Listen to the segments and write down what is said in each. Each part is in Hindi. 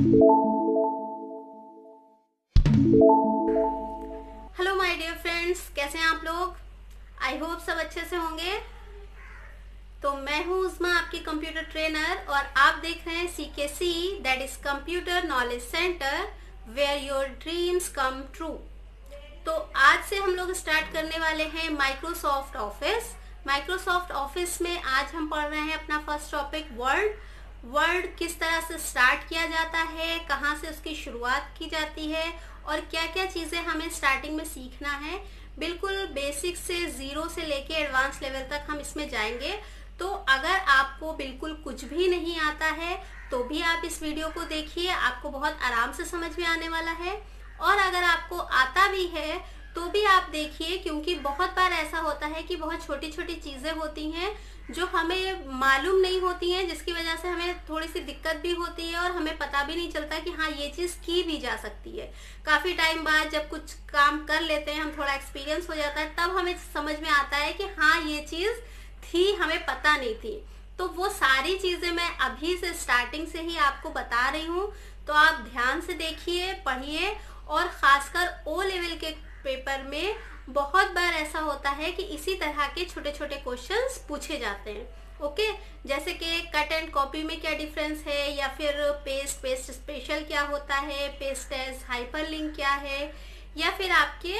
हेलो माय डियर फ्रेंड्स, कैसे हैं आप लोग? आई होप सब अच्छे से होंगे। तो मैं हूँ उस्मा, आपकी कंप्यूटर ट्रेनर, और आप देख रहे हैं CKC, that is computer knowledge centre, where your dreams come true. तो आज से हम लोग स्टार्ट करने वाले हैं माइक्रोसॉफ्ट ऑफिस। माइक्रोसॉफ्ट ऑफिस में आज हम पढ़ रहे हैं अपना फर्स्ट टॉपिक वर्ड किस तरह से स्टार्ट किया जाता है, कहाँ से उसकी शुरुआत की जाती है और क्या क्या चीज़ें हमें स्टार्टिंग में सीखना है। बिल्कुल बेसिक से जीरो से लेके एडवांस लेवल तक हम इसमें जाएंगे। तो अगर आपको बिल्कुल कुछ भी नहीं आता है तो भी आप इस वीडियो को देखिए, आपको बहुत आराम से समझ में आने वाला है। और अगर आपको आता भी है तो भी आप देखिए, क्योंकि बहुत बार ऐसा होता है कि बहुत छोटी छोटी चीज़ें होती हैं जो हमें मालूम नहीं होती हैं, जिसकी वजह से हमें थोड़ी सी दिक्कत भी होती है और हमें पता भी नहीं चलता कि हाँ ये चीज़ की भी जा सकती है। काफ़ी टाइम बाद जब कुछ काम कर लेते हैं, हम थोड़ा एक्सपीरियंस हो जाता है, तब हमें समझ में आता है कि हाँ ये चीज़ थी, हमें पता नहीं थी। तो वो सारी चीज़ें मैं अभी से स्टार्टिंग से ही आपको बता रही हूँ। तो आप ध्यान से देखिए, पढ़िए, और ख़ासकर O लेवल के पेपर में बहुत बार ऐसा होता है कि इसी तरह के छोटे छोटे क्वेश्चंस पूछे जाते हैं। ओके, जैसे कि कट एंड कॉपी में क्या डिफरेंस है, या फिर पेस्ट स्पेशल क्या होता है, पेस्ट एज हाइपरलिंक क्या है, या फिर आपके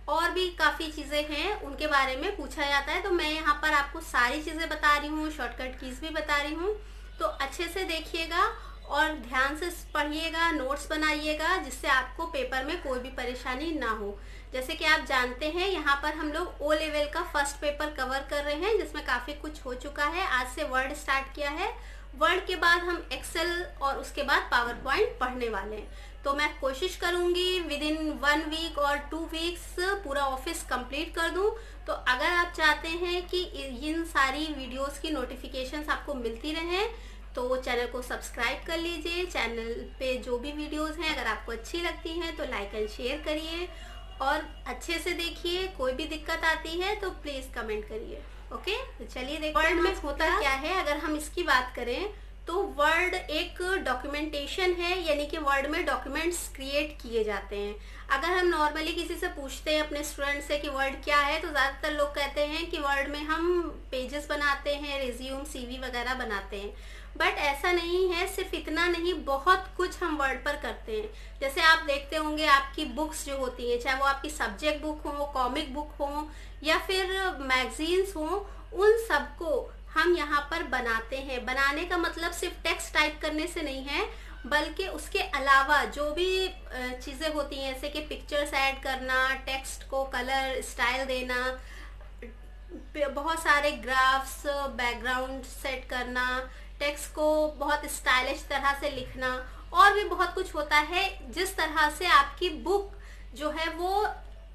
और भी काफ़ी चीज़ें हैं उनके बारे में पूछा जाता है। तो मैं यहाँ पर आपको सारी चीज़ें बता रही हूँ, शॉर्टकट कीज भी बता रही हूँ। तो अच्छे से देखिएगा और ध्यान से पढ़िएगा, नोट्स बनाइएगा, जिससे आपको पेपर में कोई भी परेशानी ना हो। जैसे कि आप जानते हैं, यहाँ पर हम लोग O लेवल का फर्स्ट पेपर कवर कर रहे हैं, जिसमें काफ़ी कुछ हो चुका है। आज से वर्ड स्टार्ट किया है। वर्ड के बाद हम एक्सेल और उसके बाद पावर पॉइंट पढ़ने वाले हैं। तो मैं कोशिश करूँगी विद इन 1 वीक और 2 वीक्स पूरा ऑफिस कंप्लीट कर दूँ। तो अगर आप चाहते हैं कि इन सारी वीडियोज़ की नोटिफिकेशंस आपको मिलती रहें तो चैनल को सब्सक्राइब कर लीजिए। चैनल पे जो भी वीडियोस हैं अगर आपको अच्छी लगती हैं तो लाइक एंड शेयर करिए और अच्छे से देखिए। कोई भी दिक्कत आती है तो प्लीज़ कमेंट करिए। ओके, तो चलिए देखते हैं वर्ड में होता क्या है। अगर हम इसकी बात करें तो वर्ड एक डॉक्यूमेंटेशन है, यानी कि वर्ड में डॉक्यूमेंट्स क्रिएट किए जाते हैं। अगर हम नॉर्मली किसी से पूछते हैं अपने स्टूडेंट से कि वर्ड क्या है, तो ज़्यादातर लोग कहते हैं कि वर्ड में हम पेजेस बनाते हैं, रिज्यूम, CV वगैरह बनाते हैं। बट ऐसा नहीं है, सिर्फ इतना नहीं, बहुत कुछ हम वर्ड पर करते हैं। जैसे आप देखते होंगे आपकी बुक्स जो होती हैं, चाहे वो आपकी सब्जेक्ट बुक हो, कॉमिक बुक हो, या फिर मैगजीन्स हो, उन सबको हम यहाँ पर बनाते हैं। बनाने का मतलब सिर्फ टेक्स्ट टाइप करने से नहीं है, बल्कि उसके अलावा जो भी चीज़ें होती हैं, जैसे कि पिक्चर्स ऐड करना, टेक्स्ट को कलर स्टाइल देना, बहुत सारे ग्राफ्स, बैकग्राउंड सेट करना, टेक्स्ट को बहुत स्टाइलिश तरह से लिखना, और भी बहुत कुछ होता है, जिस तरह से आपकी बुक जो है वो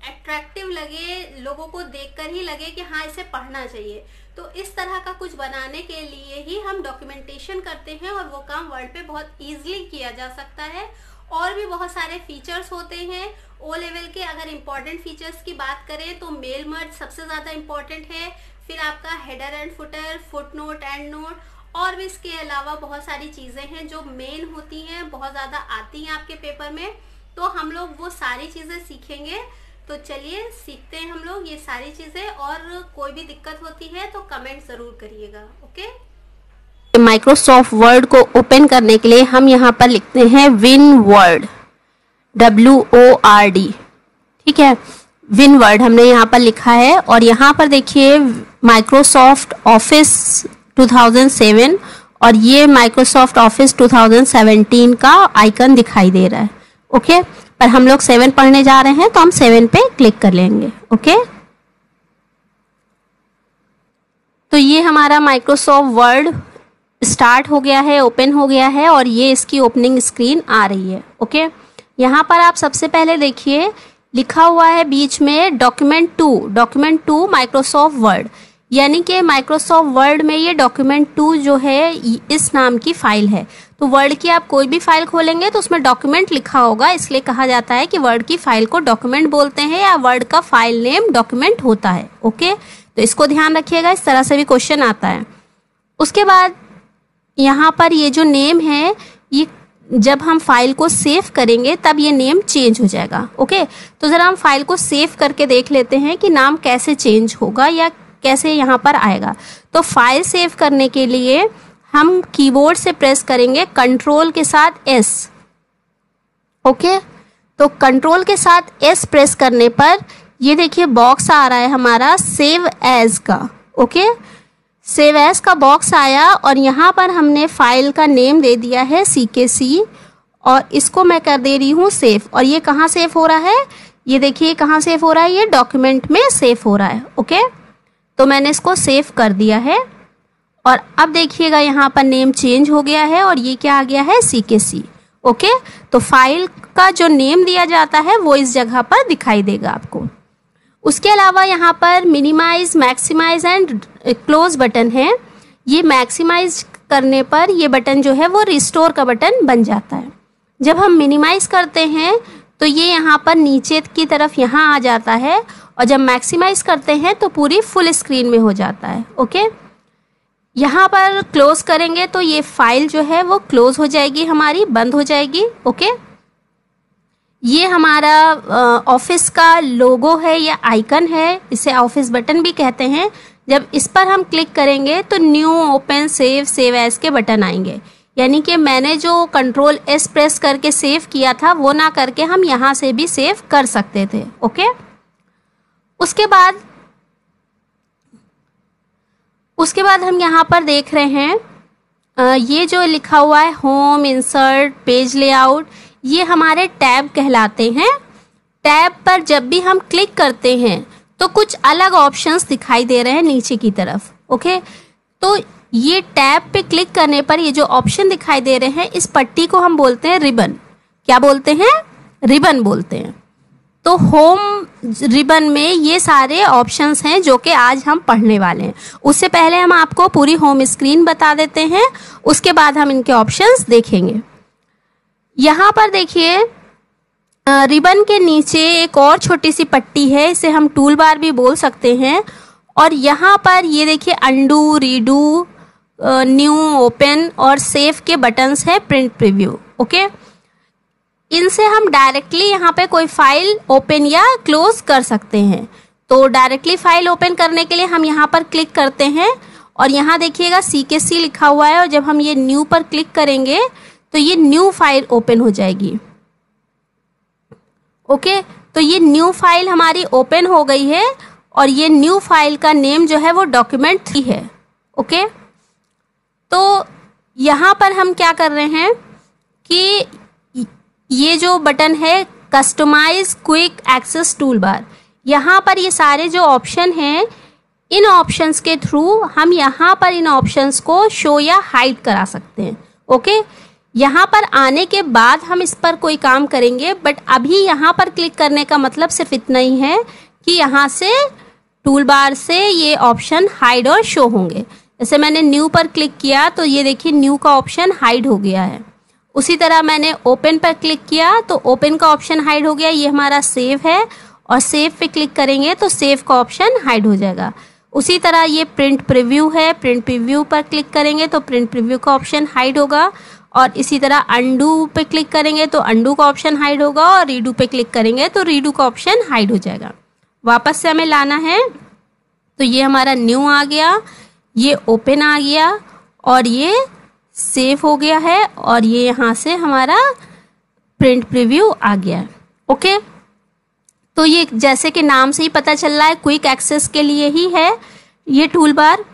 अट्रैक्टिव लगे, लोगों को देखकर ही लगे कि हाँ इसे पढ़ना चाहिए। तो इस तरह का कुछ बनाने के लिए ही हम डॉक्यूमेंटेशन करते हैं, और वो काम वर्ड पे बहुत ईजिली किया जा सकता है। और भी बहुत सारे फीचर्स होते हैं O लेवल के। अगर इम्पॉर्टेंट फीचर्स की बात करें तो मेल मर्ज सबसे ज़्यादा इम्पॉर्टेंट है, फिर आपका header and footer, foot note, and note, और भी इसके अलावा बहुत सारी चीज़ें हैं जो मेन होती हैं, बहुत ज़्यादा आती हैं आपके पेपर में। तो हम लोग वो सारी चीज़ें सीखेंगे। तो चलिए सीखते हैं हम लोग ये सारी चीज़ें, और कोई भी दिक्कत होती है तो कमेंट ज़रूर करिएगा। ओके, माइक्रोसॉफ्ट वर्ड को ओपन करने के लिए हम यहाँ पर लिखते हैं WinWord, WORD। ठीक है, WinWord हमने यहाँ पर लिखा है, और यहाँ पर देखिए माइक्रोसॉफ्ट ऑफिस 2007 और ये माइक्रोसॉफ्ट ऑफिस 2017 का आइकन दिखाई दे रहा है। ओके, पर हम लोग 7 पढ़ने जा रहे हैं तो हम 7 पे क्लिक कर लेंगे। ओके, तो ये हमारा माइक्रोसॉफ्ट वर्ड स्टार्ट हो गया है, ओपन हो गया है, और ये इसकी ओपनिंग स्क्रीन आ रही है। ओके, यहाँ पर आप सबसे पहले देखिए लिखा हुआ है बीच में डॉक्यूमेंट 2 माइक्रोसॉफ्ट वर्ड, यानी कि माइक्रोसॉफ्ट वर्ड में ये डॉक्यूमेंट 2 जो है इस नाम की फाइल है। तो वर्ड की आप कोई भी फाइल खोलेंगे तो उसमें डॉक्यूमेंट लिखा होगा, इसलिए कहा जाता है कि वर्ड की फाइल को डॉक्यूमेंट बोलते हैं, या वर्ड का फाइल नेम डॉक्यूमेंट होता है। ओके, तो इसको ध्यान रखिएगा, इस तरह से भी क्वेश्चन आता है। उसके बाद यहाँ पर ये जो नेम है, ये जब हम फाइल को सेव करेंगे तब ये नेम चेंज हो जाएगा। ओके, तो ज़रा हम फाइल को सेव करके देख लेते हैं कि नाम कैसे चेंज होगा या कैसे यहाँ पर आएगा। तो फाइल सेव करने के लिए हम कीबोर्ड से प्रेस करेंगे कंट्रोल के साथ एस। ओके, तो कंट्रोल के साथ एस प्रेस करने पर ये देखिए बॉक्स आ रहा है हमारा सेव एज का। ओके, सेव एज का बॉक्स आया और यहाँ पर हमने फाइल का नेम दे दिया है CKC और इसको मैं कर दे रही हूँ सेव। और ये कहाँ सेव हो रहा है, ये देखिए कहाँ सेव हो रहा है, ये डॉक्यूमेंट में सेव हो रहा है। ओके, तो मैंने इसको सेव कर दिया है और अब देखिएगा यहाँ पर नेम चेंज हो गया है और ये क्या आ गया है, CKC। ओके, तो फाइल का जो नेम दिया जाता है वो इस जगह पर दिखाई देगा आपको। उसके अलावा यहाँ पर minimise, maximise and close button है। ये मैक्सिमाइज करने पर ये बटन जो है वो रिस्टोर का बटन बन जाता है। जब हम मिनिमाइज करते हैं तो ये यहाँ पर नीचे की तरफ यहाँ आ जाता है और जब मैक्सिमाइज करते हैं तो पूरी फुल स्क्रीन में हो जाता है। ओके, यहाँ पर क्लोज करेंगे तो ये फाइल जो है वो क्लोज हो जाएगी, हमारी बंद हो जाएगी। ओके, ये हमारा ऑफिस का लोगो है या आइकन है, इसे ऑफिस बटन भी कहते हैं। जब इस पर हम क्लिक करेंगे तो new, open, save, save as के बटन आएंगे। यानी कि मैंने जो कंट्रोल एस प्रेस करके सेव किया था वो ना करके हम यहाँ से भी सेव कर सकते थे। ओके, उसके बाद हम यहाँ पर देख रहे हैं ये जो लिखा हुआ है होम, इंसर्ट, पेज लेआउट, ये हमारे टैब कहलाते हैं। टैब पर जब भी हम क्लिक करते हैं तो कुछ अलग ऑप्शंस दिखाई दे रहे हैं नीचे की तरफ। ओके, तो ये टैब पे क्लिक करने पर ये जो ऑप्शन दिखाई दे रहे हैं इस पट्टी को हम बोलते हैं रिबन। क्या बोलते हैं, रिबन बोलते हैं। तो होम रिबन में ये सारे ऑप्शंस हैं जो कि आज हम पढ़ने वाले हैं। उससे पहले हम आपको पूरी होम स्क्रीन बता देते हैं, उसके बाद हम इनके ऑप्शंस देखेंगे। यहाँ पर देखिए रिबन के नीचे एक और छोटी सी पट्टी है, इसे हम टूल बार भी बोल सकते हैं। और यहाँ पर ये देखिए अंडू, रीडू, न्यू, ओपन और सेव के बटन्स है, प्रिंट प्रीव्यू। ओके, इनसे हम डायरेक्टली यहाँ पे कोई फाइल ओपन या क्लोज कर सकते हैं। तो डायरेक्टली फाइल ओपन करने के लिए हम यहाँ पर क्लिक करते हैं और यहाँ देखिएगा CKC लिखा हुआ है और जब हम ये न्यू पर क्लिक करेंगे तो ये न्यू फाइल ओपन हो जाएगी। ओके, तो ये न्यू फाइल हमारी ओपन हो गई है और ये न्यू फाइल का नेम जो है वो डॉक्यूमेंट 3 है। ओके, तो यहाँ पर हम क्या कर रहे हैं कि ये जो बटन है customise quick access toolbar, यहाँ पर ये सारे जो ऑप्शन हैं इन ऑप्शंस के थ्रू हम यहाँ पर इन ऑप्शंस को शो या हाइड करा सकते हैं। ओके, यहाँ पर आने के बाद हम इस पर कोई काम करेंगे, बट अभी यहाँ पर क्लिक करने का मतलब सिर्फ इतना ही है कि यहाँ से टूल बार से ये ऑप्शन हाइड और शो होंगे। जैसे मैंने न्यू पर क्लिक किया तो ये देखिए न्यू का ऑप्शन हाइड हो गया है। उसी तरह मैंने ओपन पर क्लिक किया तो ओपन का ऑप्शन हाइड हो गया। ये हमारा सेव है और सेव पे क्लिक करेंगे तो सेव का ऑप्शन हाइड हो जाएगा। उसी तरह ये प्रिंट प्रीव्यू है, प्रिंट प्रीव्यू पर क्लिक करेंगे तो प्रिंट प्रीव्यू का ऑप्शन हाइड होगा। और इसी तरह अंडू पे क्लिक करेंगे तो अंडू का ऑप्शन हाइड होगा और रीडू पे क्लिक करेंगे तो रीडू का ऑप्शन हाइड हो जाएगा। वापस से हमें लाना है तो ये हमारा न्यू आ गया, ये ओपन आ गया और ये सेव हो गया है और ये यहाँ से हमारा प्रिंट प्रीव्यू आ गया है। ओके, तो ये जैसे कि नाम से ही पता चल रहा है क्विक एक्सेस के लिए ही है ये टूल बार।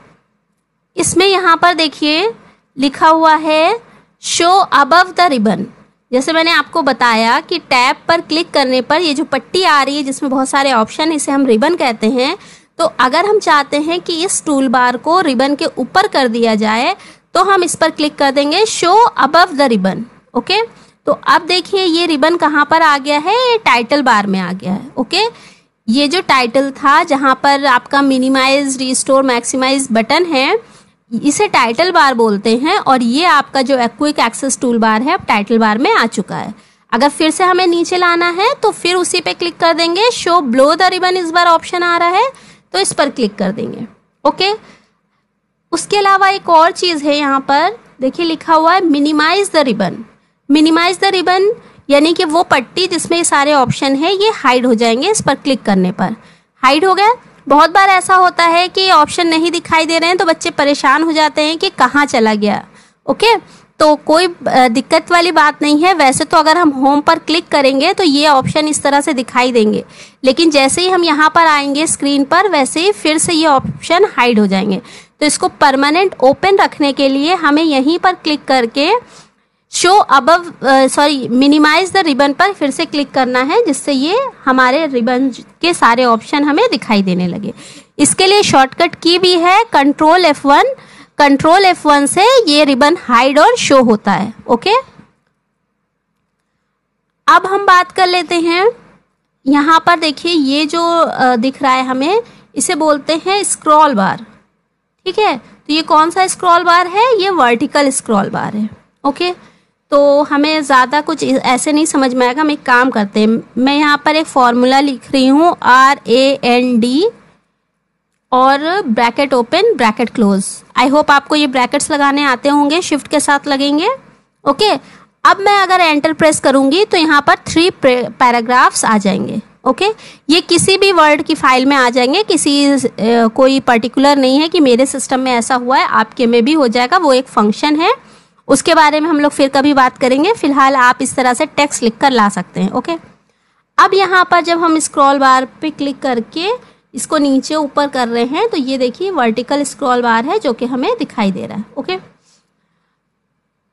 इसमें यहाँ पर देखिए लिखा हुआ है शो अबव द रिबन। जैसे मैंने आपको बताया कि टैब पर क्लिक करने पर ये जो पट्टी आ रही है जिसमें बहुत सारे ऑप्शन, इसे हम रिबन कहते हैं। तो अगर हम चाहते हैं कि इस टूल बार को रिबन के ऊपर कर दिया जाए तो हम इस पर क्लिक कर देंगे show above the ribbon. Okay, तो अब देखिए ये रिबन कहाँ पर आ गया है, ये टाइटल बार में आ गया है। ओके, ये जो टाइटल था जहाँ पर आपका मिनिमाइज, रिस्टोर, मैक्सिमाइज बटन है इसे टाइटल बार बोलते हैं और ये आपका जो क्विक एक्सेस टूल बार है अब टाइटल बार में आ चुका है। अगर फिर से हमें नीचे लाना है तो फिर उसी पे क्लिक कर देंगे। शो बिलो द रिबन इस बार ऑप्शन आ रहा है तो इस पर क्लिक कर देंगे। ओके, उसके अलावा एक और चीज़ है यहाँ पर देखिए लिखा हुआ है minimise the ribbon. Minimise the ribbon यानी कि वो पट्टी जिसमें सारे ऑप्शन है ये हाइड हो जाएंगे इस पर क्लिक करने पर। हाइड हो गया। बहुत बार ऐसा होता है कि ऑप्शन नहीं दिखाई दे रहे हैं तो बच्चे परेशान हो जाते हैं कि कहाँ चला गया। ओके, तो कोई दिक्कत वाली बात नहीं है। वैसे तो अगर हम होम पर क्लिक करेंगे तो ये ऑप्शन इस तरह से दिखाई देंगे, लेकिन जैसे ही हम यहाँ पर आएंगे स्क्रीन पर वैसे ही फिर से ये ऑप्शन हाइड हो जाएंगे। तो इसको परमानेंट ओपन रखने के लिए हमें यहीं पर क्लिक करके show above minimise the ribbon पर फिर से क्लिक करना है, जिससे ये हमारे रिबन के सारे ऑप्शन हमें दिखाई देने लगे। इसके लिए शॉर्टकट की भी है कंट्रोल F1। कंट्रोल F1 से ये रिबन हाइड और शो होता है। ओके, अब हम बात कर लेते हैं, यहाँ पर देखिए ये जो दिख रहा है हमें, इसे बोलते हैं स्क्रॉल बार। ठीक है, तो ये कौन सा स्क्रॉल बार है? ये वर्टिकल स्क्रॉल बार है। ओके, तो हमें ज़्यादा कुछ ऐसे नहीं समझ में आएगा। हम एक काम करते हैं, मैं यहाँ पर एक फॉर्मूला लिख रही हूँ RAND और bracket open bracket close. I hope आपको ये ब्रैकेट्स लगाने आते होंगे, शिफ्ट के साथ लगेंगे। ओके, अब मैं अगर एंटर प्रेस करूंगी तो यहाँ पर 3 पैराग्राफ्स आ जाएंगे। ओके, ये किसी भी वर्ड की फाइल में आ जाएंगे, कोई पर्टिकुलर नहीं है कि मेरे सिस्टम में ऐसा हुआ है, आपके में भी हो जाएगा। वो एक फंक्शन है, उसके बारे में हम लोग फिर कभी बात करेंगे। फिलहाल आप इस तरह से टेक्स्ट लिखकर ला सकते हैं। ओके, अब यहाँ पर जब हम स्क्रॉल बार पे क्लिक करके इसको नीचे ऊपर कर रहे हैं तो ये देखिए वर्टिकल स्क्रॉल बार है जो कि हमें दिखाई दे रहा है। ओके,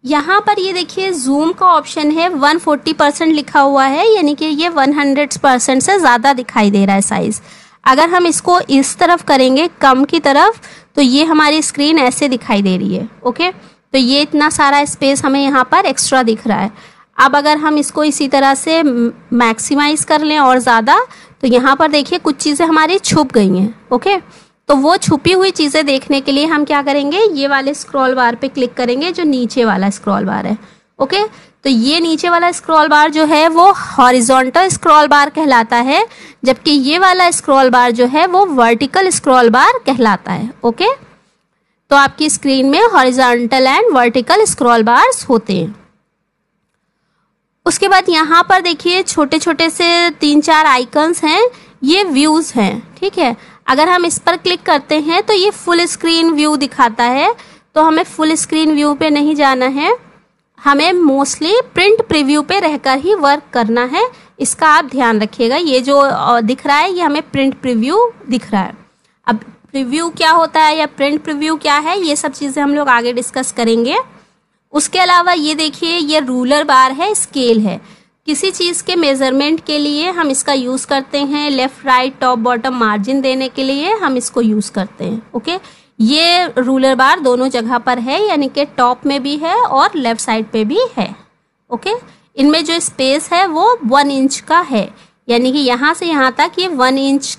यहाँ पर ये देखिए जूम का ऑप्शन है, 140% लिखा हुआ है, यानी कि ये 100% से ज़्यादा दिखाई दे रहा है साइज। अगर हम इसको इस तरफ करेंगे कम की तरफ तो ये हमारी स्क्रीन ऐसे दिखाई दे रही है। ओके, तो ये इतना सारा स्पेस हमें यहाँ पर एक्स्ट्रा दिख रहा है। अब अगर हम इसको इसी तरह से मैक्सिमाइज कर लें और ज़्यादा, तो यहाँ पर देखिए कुछ चीज़ें हमारी छुप गई हैं। ओके, तो वो छुपी हुई चीज़ें देखने के लिए हम क्या करेंगे, ये वाले स्क्रॉल बार पे क्लिक करेंगे जो नीचे वाला स्क्रॉल बार है। ओके, तो ये नीचे वाला स्क्रॉल बार जो है वो हॉरिजॉन्टल स्क्रॉल बार कहलाता है, जबकि ये वाला स्क्रॉल बार जो है वो वर्टिकल स्क्रॉल बार कहलाता है। ओके, तो आपकी स्क्रीन में horizontal and vertical scroll bars होते हैं। उसके बाद यहाँ पर देखिए छोटे छोटे से 3-4 आइकन्स हैं, ये व्यूज हैं। ठीक है, अगर हम इस पर क्लिक करते हैं तो ये फुल स्क्रीन व्यू दिखाता है, तो हमें फुल स्क्रीन व्यू पे नहीं जाना है, हमें मोस्टली प्रिंट प्रीव्यू पे रहकर ही वर्क करना है। इसका आप ध्यान रखिएगा। ये जो दिख रहा है ये हमें प्रिंट प्रीव्यू दिख रहा है। अब प्रीव्यू क्या होता है या प्रिंट प्रीव्यू क्या है, ये सब चीज़ें हम लोग आगे डिस्कस करेंगे। उसके अलावा ये देखिए ये रूलर बार है, स्केल है। किसी चीज़ के मेजरमेंट के लिए हम इसका यूज़ करते हैं, left right top bottom margin देने के लिए हम इसको यूज़ करते हैं। ओके, ये रूलर बार दोनों जगह पर है, यानी कि टॉप में भी है और लेफ्ट साइड पे भी है। ओके, इनमें जो स्पेस है वो 1 इंच का है, यानी कि यहाँ से यहाँ तक ये 1 इंच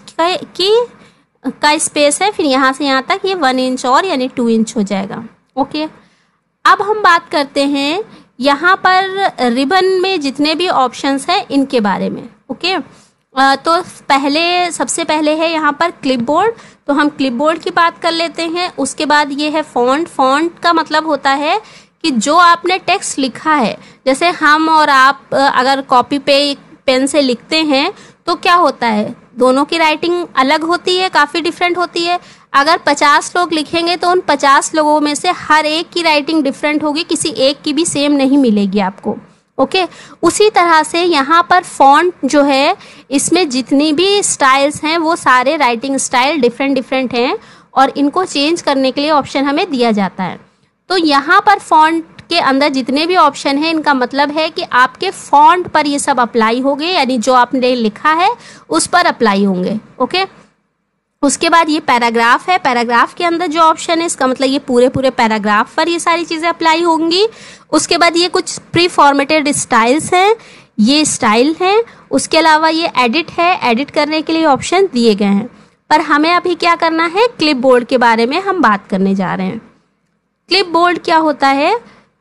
का स्पेस है, फिर यहाँ से यहाँ तक ये 1 इंच और यानी 2 इंच हो जाएगा। ओके, अब हम बात करते हैं यहाँ पर रिबन में जितने भी ऑप्शंस हैं इनके बारे में। ओके, तो सबसे पहले है यहाँ पर क्लिपबोर्ड, तो हम क्लिपबोर्ड की बात कर लेते हैं। उसके बाद ये है फॉन्ट। फॉन्ट का मतलब होता है कि जो आपने टेक्स्ट लिखा है, जैसे हम और आप अगर कॉपी पे पेन से लिखते हैं तो क्या होता है, दोनों की राइटिंग अलग होती है, काफ़ी डिफरेंट होती है। अगर 50 लोग लिखेंगे तो उन 50 लोगों में से हर एक की राइटिंग डिफरेंट होगी, किसी एक की भी सेम नहीं मिलेगी आपको। ओके, उसी तरह से यहाँ पर फॉन्ट जो है इसमें जितनी भी स्टाइल्स हैं वो सारे राइटिंग स्टाइल डिफरेंट हैं और इनको चेंज करने के लिए ऑप्शन हमें दिया जाता है। तो यहाँ पर फॉन्ट के अंदर जितने भी ऑप्शन हैं इनका मतलब है कि आपके फॉन्ट पर ये सब अप्लाई होंगे, यानी जो आपने लिखा है उस पर अप्लाई होंगे। ओके, उसके बाद ये पैराग्राफ है। पैराग्राफ के अंदर जो ऑप्शन है इसका मतलब ये पूरे पैराग्राफ पर ये सारी चीज़ें अप्लाई होंगी। उसके बाद ये कुछ प्री फॉर्मेटेड स्टाइल्स हैं, ये स्टाइल हैं। उसके अलावा ये एडिट है, एडिट करने के लिए ऑप्शन दिए गए हैं। पर हमें अभी क्या करना है, क्लिपबोर्ड के बारे में हम बात करने जा रहे हैं। क्लिपबोर्ड क्या होता है,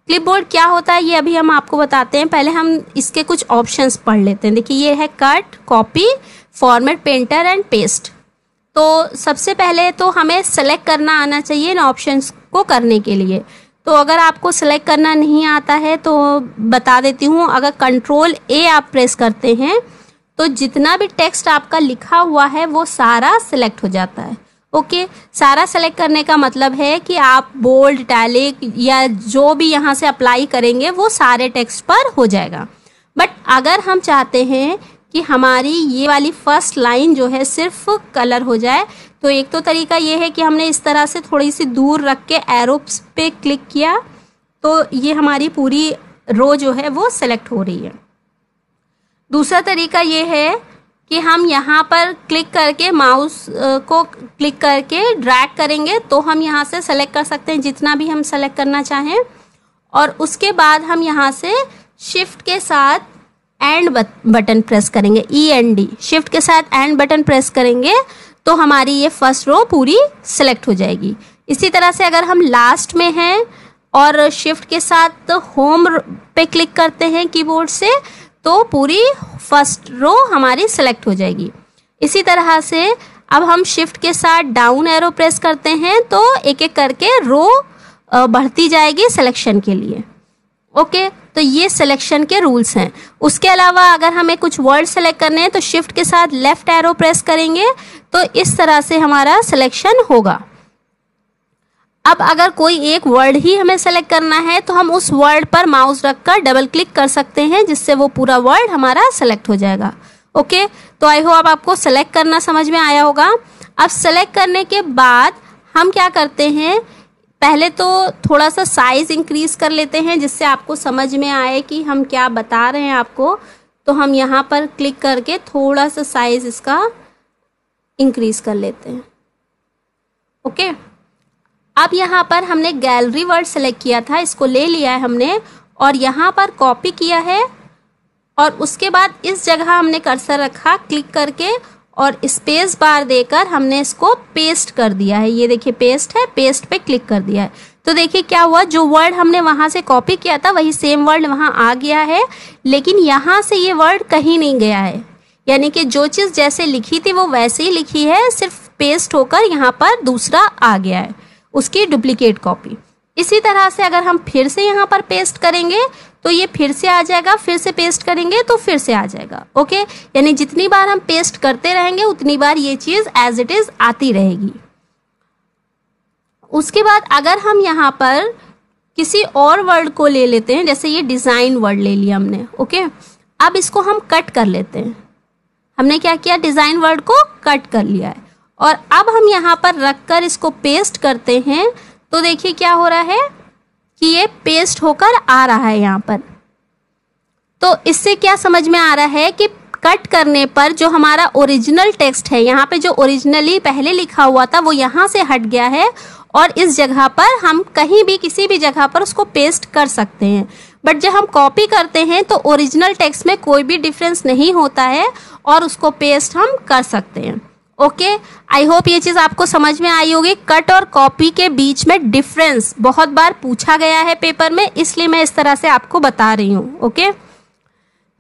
क्लिपबोर्ड क्या होता है ये अभी हम आपको बताते हैं। पहले हम इसके कुछ ऑप्शंस पढ़ लेते हैं। देखिए ये है cut, copy, format, painter and paste. तो सबसे पहले तो हमें सेलेक्ट करना आना चाहिए इन ऑप्शंस को करने के लिए। तो अगर आपको सेलेक्ट करना नहीं आता है तो बता देती हूँ, अगर कंट्रोल ए आप प्रेस करते हैं तो जितना भी टेक्स्ट आपका लिखा हुआ है वो सारा सिलेक्ट हो जाता है। ओके, सारा सेलेक्ट करने का मतलब है कि आप बोल्ड, इटैलिक या जो भी यहाँ से अप्लाई करेंगे वो सारे टेक्स्ट पर हो जाएगा। बट अगर हम चाहते हैं कि हमारी ये वाली फर्स्ट लाइन जो है सिर्फ कलर हो जाए, तो एक तो तरीका ये है कि हमने इस तरह से थोड़ी सी दूर रख के एरो पे क्लिक किया तो ये हमारी पूरी रो जो है वो सेलेक्ट हो रही है। दूसरा तरीका ये है कि हम यहाँ पर क्लिक करके माउस को क्लिक करके ड्रैग करेंगे तो हम यहाँ से सेलेक्ट कर सकते हैं जितना भी हम सेलेक्ट करना चाहें, और उसके बाद हम यहाँ से शिफ्ट के साथ एंड बटन प्रेस करेंगे, END, शिफ्ट के साथ एंड बटन प्रेस करेंगे तो हमारी ये फर्स्ट रो पूरी सेलेक्ट हो जाएगी। इसी तरह से अगर हम लास्ट में हैं और शिफ्ट के साथ होम पे क्लिक करते हैं कीबोर्ड से तो पूरी फर्स्ट रो हमारी सेलेक्ट हो जाएगी। इसी तरह से अब हम शिफ्ट के साथ डाउन एरो प्रेस करते हैं तो एक एक करके रो बढ़ती जाएगी सिलेक्शन के लिए। ओके, तो ये सिलेक्शन के रूल्स हैं। उसके अलावा अगर हमें कुछ वर्ड सेलेक्ट करने हैं तो शिफ्ट के साथ लेफ्ट एरो प्रेस करेंगे तो इस तरह से हमारा सिलेक्शन होगा। अब अगर कोई एक वर्ड ही हमें सेलेक्ट करना है तो हम उस वर्ड पर माउस रखकर डबल क्लिक कर सकते हैं जिससे वो पूरा वर्ड हमारा सेलेक्ट हो जाएगा। ओके, तो आई होप आपको सेलेक्ट करना समझ में आया होगा। अब सेलेक्ट करने के बाद हम क्या करते हैं, पहले तो थोड़ा सा साइज इंक्रीज कर लेते हैं जिससे आपको समझ में आए कि हम क्या बता रहे हैं आपको। तो हम यहाँ पर क्लिक करके थोड़ा सा साइज इसका इंक्रीज कर लेते हैं। ओके, अब यहाँ पर हमने गैलरी वर्ड सेलेक्ट किया था, इसको ले लिया है हमने और यहाँ पर कॉपी किया है और उसके बाद इस जगह हमने कर्सर रखा, क्लिक करके और स्पेस बार देकर हमने इसको पेस्ट कर दिया है। ये देखिए पेस्ट है, पेस्ट पे क्लिक कर दिया है तो देखिए क्या हुआ, जो वर्ड हमने वहां से कॉपी किया था वही सेम वर्ड वहां आ गया है, लेकिन यहाँ से ये वर्ड कहीं नहीं गया है। यानी कि जो चीज़ जैसे लिखी थी वो वैसे ही लिखी है, सिर्फ पेस्ट होकर यहाँ पर दूसरा आ गया है, उसकी डुप्लीकेट कॉपी। इसी तरह से अगर हम फिर से यहाँ पर पेस्ट करेंगे तो ये फिर से आ जाएगा, फिर से पेस्ट करेंगे तो फिर से आ जाएगा। ओके, यानी जितनी बार हम पेस्ट करते रहेंगे उतनी बार ये चीज़ एज इट इज आती रहेगी। उसके बाद अगर हम यहाँ पर किसी और वर्ड को ले लेते हैं, जैसे ये डिज़ाइन वर्ड ले लिया हमने। ओके, अब इसको हम कट कर लेते हैं। हमने क्या किया, डिज़ाइन वर्ड को कट कर लिया है और अब हम यहाँ पर रखकर इसको पेस्ट करते हैं तो देखिए क्या हो रहा है कि ये पेस्ट होकर आ रहा है यहाँ पर। तो इससे क्या समझ में आ रहा है कि कट करने पर जो हमारा ओरिजिनल टेक्स्ट है, यहाँ पे जो ओरिजिनली पहले लिखा हुआ था वो यहाँ से हट गया है और इस जगह पर हम कहीं भी किसी भी जगह पर उसको पेस्ट कर सकते हैं। बट जब हम कॉपी करते हैं तो ओरिजिनल टेक्स्ट में कोई भी डिफरेंस नहीं होता है और उसको पेस्ट हम कर सकते हैं। ओके, आई होप ये चीज़ आपको समझ में आई होगी। कट और कॉपी के बीच में डिफरेंस बहुत बार पूछा गया है पेपर में, इसलिए मैं इस तरह से आपको बता रही हूँ। ओके,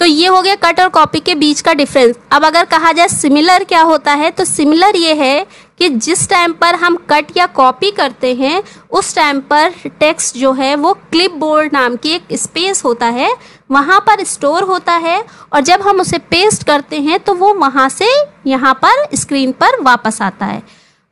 तो ये हो गया कट और कॉपी के बीच का डिफरेंस। अब अगर कहा जाए सिमिलर क्या होता है, तो सिमिलर ये है कि जिस टाइम पर हम कट या कॉपी करते हैं उस टाइम पर टेक्स्ट जो है वो क्लिपबोर्ड नाम की एक स्पेस होता है, वहाँ पर स्टोर होता है और जब हम उसे पेस्ट करते हैं तो वो वहाँ से यहाँ पर स्क्रीन पर वापस आता है।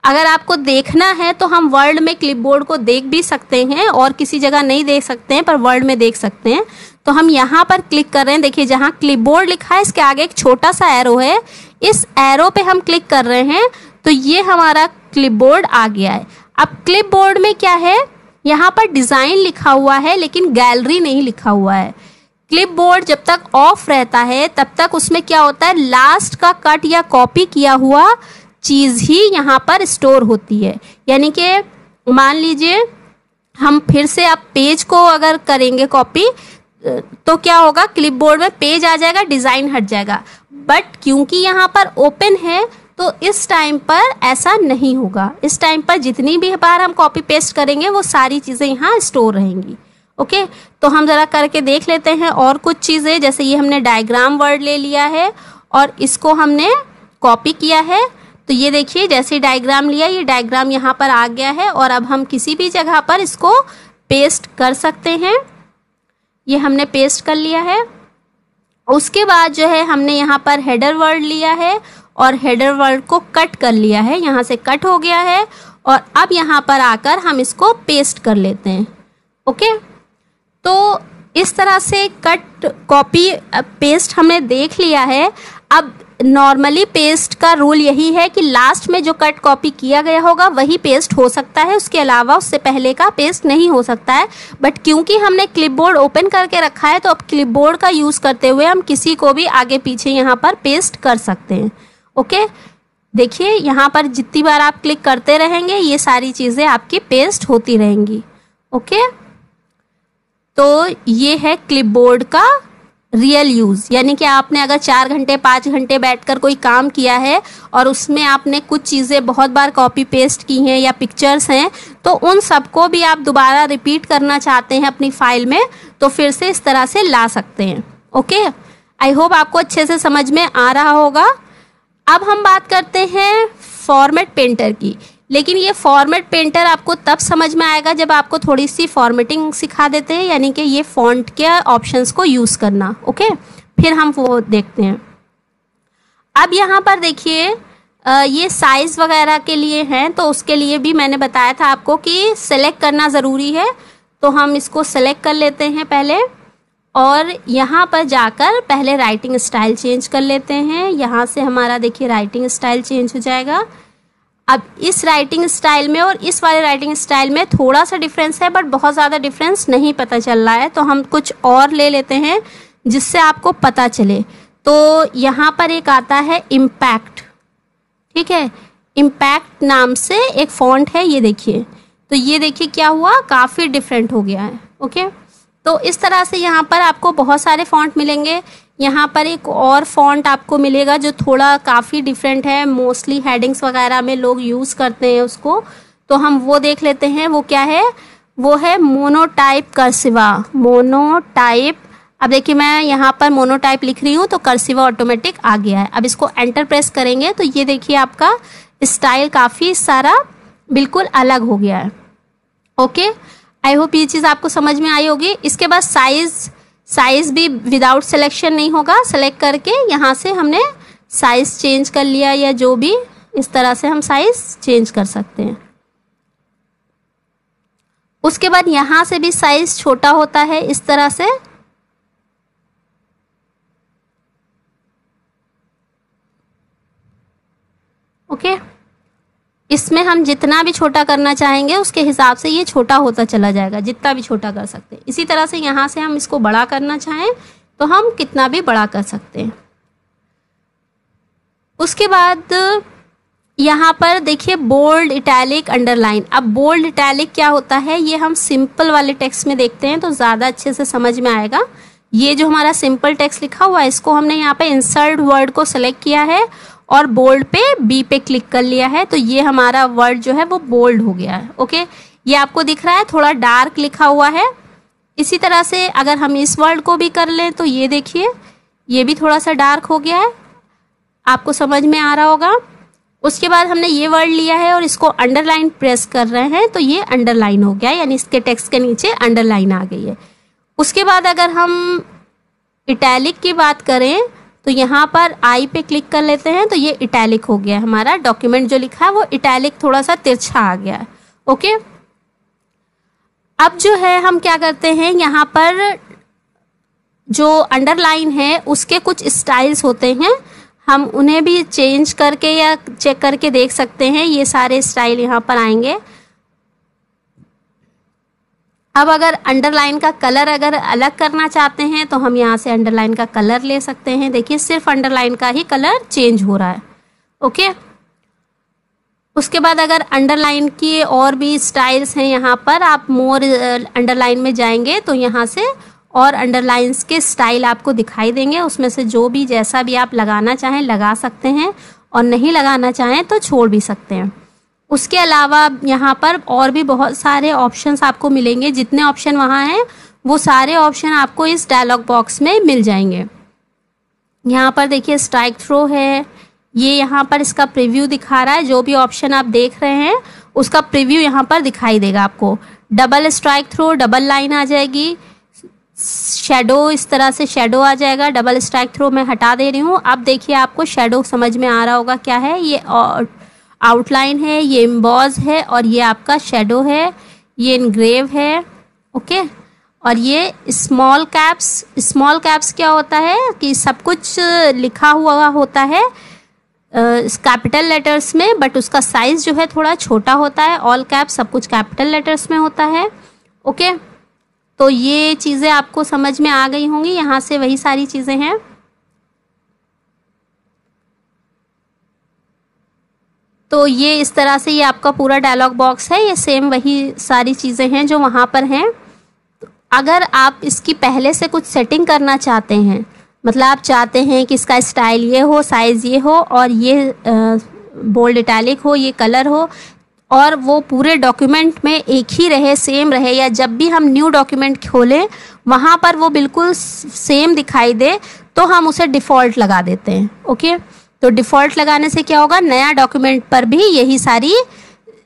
अगर आपको देखना है तो हम वर्ड में क्लिपबोर्ड को देख भी सकते हैं और किसी जगह नहीं देख सकते हैं पर वर्ड में देख सकते हैं। तो हम यहाँ पर क्लिक कर रहे हैं, देखिए जहाँ क्लिपबोर्ड लिखा है इसके आगे एक छोटा सा एरो है, इस एरो पे हम क्लिक कर रहे हैं तो ये हमारा क्लिपबोर्ड आ गया है। अब क्लिपबोर्ड में क्या है, यहाँ पर डिज़ाइन लिखा हुआ है लेकिन गैलरी नहीं लिखा हुआ है। क्लिपबोर्ड जब तक ऑफ रहता है तब तक उसमें क्या होता है, लास्ट का कट या कॉपी किया हुआ चीज़ ही यहाँ पर स्टोर होती है। यानी कि मान लीजिए हम फिर से अब पेज को अगर करेंगे कॉपी तो क्या होगा, क्लिपबोर्ड में पेज आ जाएगा, डिज़ाइन हट जाएगा। बट क्योंकि यहाँ पर ओपन है तो इस टाइम पर ऐसा नहीं होगा। इस टाइम पर जितनी भी बार हम कॉपी पेस्ट करेंगे वो सारी चीज़ें यहाँ स्टोर रहेंगी। ओके, तो हम ज़रा करके देख लेते हैं और कुछ चीज़ें। जैसे ये हमने डायग्राम वर्ड ले लिया है और इसको हमने कॉपी किया है, तो ये देखिए जैसे डायग्राम लिया ये डायग्राम यहाँ पर आ गया है और अब हम किसी भी जगह पर इसको पेस्ट कर सकते हैं। ये हमने पेस्ट कर लिया है। उसके बाद जो है हमने यहाँ पर हेडर वर्ड लिया है और हेडर वर्ड को कट कर लिया है, यहाँ से कट हो गया है और अब यहाँ पर आकर हम इसको पेस्ट कर लेते हैं। ओके, तो इस तरह से कट कॉपी पेस्ट हमने देख लिया है। अब नॉर्मली पेस्ट का रूल यही है कि लास्ट में जो कट कॉपी किया गया होगा वही पेस्ट हो सकता है, उसके अलावा उससे पहले का पेस्ट नहीं हो सकता है। बट क्योंकि हमने क्लिपबोर्ड ओपन करके रखा है तो अब क्लिपबोर्ड का यूज़ करते हुए हम किसी को भी आगे पीछे यहाँ पर पेस्ट कर सकते हैं। ओके, देखिए यहाँ पर जितनी बार आप क्लिक करते रहेंगे ये सारी चीज़ें आपकी पेस्ट होती रहेंगी। ओके, तो ये है क्लिपबोर्ड का रियल यूज़, यानी कि आपने अगर 4 घंटे 5 घंटे बैठकर कोई काम किया है और उसमें आपने कुछ चीज़ें बहुत बार कॉपी पेस्ट की हैं या पिक्चर्स हैं, तो उन सबको भी आप दोबारा रिपीट करना चाहते हैं अपनी फाइल में तो फिर से इस तरह से ला सकते हैं। ओके, आई होप आपको अच्छे से समझ में आ रहा होगा। अब हम बात करते हैं फॉर्मेट पेंटर की, लेकिन ये फॉर्मेट पेंटर आपको तब समझ में आएगा जब आपको थोड़ी सी फॉर्मेटिंग सिखा देते हैं, यानी कि ये फॉन्ट के ऑप्शंस को यूज़ करना। ओके, फिर हम वो देखते हैं। अब यहाँ पर देखिए ये साइज़ वगैरह के लिए हैं, तो उसके लिए भी मैंने बताया था आपको कि सेलेक्ट करना ज़रूरी है, तो हम इसको सेलेक्ट कर लेते हैं पहले और यहाँ पर जाकर पहले राइटिंग स्टाइल चेंज कर लेते हैं। यहाँ से हमारा देखिए राइटिंग स्टाइल चेंज हो जाएगा। अब इस राइटिंग स्टाइल में और इस वाले राइटिंग स्टाइल में थोड़ा सा डिफरेंस है, बट बहुत ज़्यादा डिफरेंस नहीं पता चल रहा है, तो हम कुछ और ले लेते हैं जिससे आपको पता चले। तो यहाँ पर एक आता है इम्पैक्ट, ठीक है, इम्पैक्ट नाम से एक फॉन्ट है, ये देखिए। तो ये देखिए क्या हुआ, काफ़ी डिफरेंट हो गया है। ओके, तो इस तरह से यहाँ पर आपको बहुत सारे फॉन्ट मिलेंगे। यहाँ पर एक और फॉन्ट आपको मिलेगा जो थोड़ा काफ़ी डिफरेंट है, मोस्टली हेडिंग्स वगैरह में लोग यूज़ करते हैं उसको, तो हम वो देख लेते हैं। वो क्या है, वो है मोनोटाइप कर्सिवा, मोनोटाइप। अब देखिए मैं यहाँ पर मोनोटाइप लिख रही हूँ तो कर्सिवा ऑटोमेटिक आ गया है। अब इसको एंटर प्रेस करेंगे तो ये देखिए आपका स्टाइल काफ़ी सारा बिल्कुल अलग हो गया है। ओके, आई होप ये चीज़ आपको समझ में आई होगी। इसके बाद साइज़ भी विदाउट सिलेक्शन नहीं होगा, सेलेक्ट करके यहाँ से हमने साइज़ चेंज कर लिया या जो भी, इस तरह से हम साइज़ चेंज कर सकते हैं। उसके बाद यहाँ से भी साइज़ छोटा होता है इस तरह से। ओके, इसमें हम जितना भी छोटा करना चाहेंगे उसके हिसाब से ये छोटा होता चला जाएगा, जितना भी छोटा कर सकते हैं। इसी तरह से यहाँ से हम इसको बड़ा करना चाहें तो हम कितना भी बड़ा कर सकते हैं। उसके बाद यहाँ पर देखिए बोल्ड, इटैलिक, अंडरलाइन। अब बोल्ड इटैलिक क्या होता है, ये हम सिंपल वाले टेक्स्ट में देखते हैं तो ज़्यादा अच्छे से समझ में आएगा। ये जो हमारा सिंपल टेक्स्ट लिखा हुआ है इसको हमने यहाँ पे इंसर्ट वर्ड को सेलेक्ट किया है और बोल्ड पे बी पे क्लिक कर लिया है, तो ये हमारा वर्ड जो है वो बोल्ड हो गया है। ओके, ये आपको दिख रहा है, थोड़ा डार्क लिखा हुआ है। इसी तरह से अगर हम इस वर्ड को भी कर लें तो ये देखिए ये भी थोड़ा सा डार्क हो गया है, आपको समझ में आ रहा होगा। उसके बाद हमने ये वर्ड लिया है और इसको अंडरलाइन प्रेस कर रहे हैं तो ये अंडरलाइन हो गया, यानी इसके टेक्स्ट के नीचे अंडरलाइन आ गई है। उसके बाद अगर हम इटैलिक की बात करें तो यहाँ पर आई पे क्लिक कर लेते हैं तो ये इटैलिक हो गया, हमारा डॉक्यूमेंट जो लिखा है वो इटैलिक थोड़ा सा तिरछा आ गया है। ओके, अब जो है हम क्या करते हैं, यहाँ पर जो अंडरलाइन है उसके कुछ स्टाइल्स होते हैं, हम उन्हें भी चेंज करके या चेक करके देख सकते हैं। ये सारे स्टाइल यहाँ पर आएंगे। अब अगर अंडरलाइन का कलर अगर अलग करना चाहते हैं तो हम यहाँ से अंडरलाइन का कलर ले सकते हैं। देखिए सिर्फ अंडरलाइन का ही कलर चेंज हो रहा है। ओके, उसके बाद अगर अंडरलाइन की और भी स्टाइल्स हैं, यहाँ पर आप मोर अंडरलाइन में जाएंगे तो यहाँ से और अंडरलाइंस के स्टाइल आपको दिखाई देंगे। उसमें से जो भी जैसा भी आप लगाना चाहें लगा सकते हैं और नहीं लगाना चाहें तो छोड़ भी सकते हैं। उसके अलावा यहाँ पर और भी बहुत सारे ऑप्शंस आपको मिलेंगे, जितने ऑप्शन वहाँ हैं वो सारे ऑप्शन आपको इस डायलॉग बॉक्स में मिल जाएंगे। यहाँ पर देखिए स्ट्राइक थ्रो है, ये यहाँ पर इसका प्रीव्यू दिखा रहा है, जो भी ऑप्शन आप देख रहे हैं उसका प्रीव्यू यहाँ पर दिखाई देगा आपको। Double strike throw, double line आ जाएगी, शेडो इस तरह से शेडो आ जाएगा। डबल स्ट्राइक थ्रो मैं हटा दे रही हूँ। अब देखिए आपको शेडो समझ में आ रहा होगा क्या है। ये आउटलाइन है, ये एम्बॉज है और ये आपका शेडो है, ये इनग्रेव है। ओके, और ये स्मॉल कैप्स। स्मॉल कैप्स क्या होता है कि सब कुछ लिखा हुआ होता है कैपिटल लेटर्स में, बट उसका साइज जो है थोड़ा छोटा होता है। ऑल कैप्स सब कुछ कैपिटल लेटर्स में होता है। ओके, तो ये चीज़ें आपको समझ में आ गई होंगी। यहाँ से वही सारी चीज़ें हैं। तो ये इस तरह से ये आपका पूरा डायलॉग बॉक्स है। ये सेम वही सारी चीज़ें हैं जो वहाँ पर हैं। अगर आप इसकी पहले से कुछ सेटिंग करना चाहते हैं, मतलब आप चाहते हैं कि इसका स्टाइल ये हो, साइज़ ये हो और ये बोल्ड इटैलिक हो, ये कलर हो और वो पूरे डॉक्यूमेंट में एक ही रहे, सेम रहे, या जब भी हम न्यू डॉक्यूमेंट खोलें वहाँ पर वो बिल्कुल सेम दिखाई दे, तो हम उसे डिफ़ॉल्ट लगा देते हैं। ओके, तो डिफ़ॉल्ट लगाने से क्या होगा, नया डॉक्यूमेंट पर भी यही सारी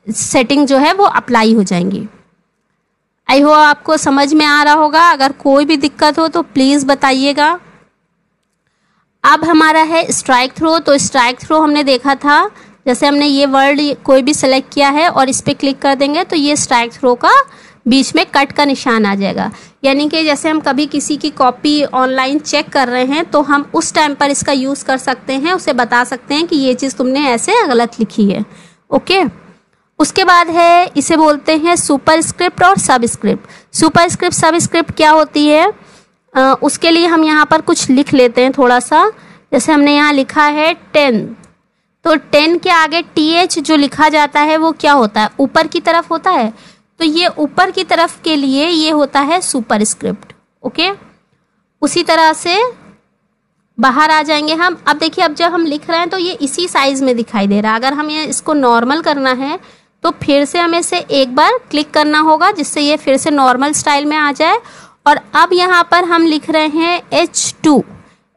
सेटिंग जो है वो अप्लाई हो जाएंगी। आई होप आपको समझ में आ रहा होगा। अगर कोई भी दिक्कत हो तो प्लीज़ बताइएगा। अब हमारा है स्ट्राइक थ्रो। तो स्ट्राइक थ्रो हमने देखा था, जैसे हमने ये वर्ड कोई भी सेलेक्ट किया है और इस पर क्लिक कर देंगे तो ये स्ट्राइक थ्रो का बीच में कट का निशान आ जाएगा। यानी कि जैसे हम कभी किसी की कॉपी ऑनलाइन चेक कर रहे हैं तो हम उस टाइम पर इसका यूज़ कर सकते हैं, उसे बता सकते हैं कि ये चीज़ तुमने ऐसे गलत लिखी है। ओके, उसके बाद है, इसे बोलते हैं सुपर स्क्रिप्ट और सब स्क्रिप्ट। सुपर स्क्रिप्ट सब स्क्रिप्ट क्या होती है, उसके लिए हम यहाँ पर कुछ लिख लेते हैं थोड़ा सा। जैसे हमने यहाँ लिखा है 10, तो 10 के आगे TH जो लिखा जाता है वो क्या होता है, ऊपर की तरफ होता है। तो ये ऊपर की तरफ के लिए ये होता है सुपर स्क्रिप्ट। ओके, उसी तरह से बाहर आ जाएंगे हम। अब देखिए, अब जब हम लिख रहे हैं तो ये इसी साइज में दिखाई दे रहा है। अगर हम ये इसको नॉर्मल करना है तो फिर से हमें इसे एक बार क्लिक करना होगा जिससे ये फिर से नॉर्मल स्टाइल में आ जाए। और अब यहाँ पर हम लिख रहे हैं H2।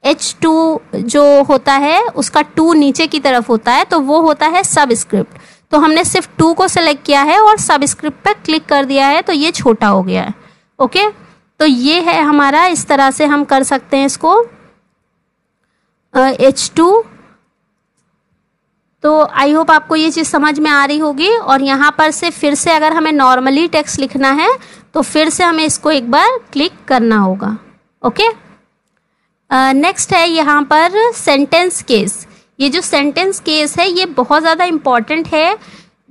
H2 जो होता है उसका 2 नीचे की तरफ होता है, तो वो होता है सब स्क्रिप्ट। तो हमने सिर्फ 2 को सेलेक्ट किया है और सब स्क्रिप्ट पर क्लिक कर दिया है तो ये छोटा हो गया है। ओके, तो ये है हमारा, इस तरह से हम कर सकते हैं इसको H2। तो आई होप आपको ये चीज़ समझ में आ रही होगी। और यहाँ पर से फिर से अगर हमें नॉर्मली टेक्स्ट लिखना है तो फिर से हमें इसको एक बार क्लिक करना होगा। ओके, नेक्स्ट है यहाँ पर सेंटेंस केस। ये जो सेंटेंस केस है ये बहुत ज़्यादा इम्पॉर्टेंट है।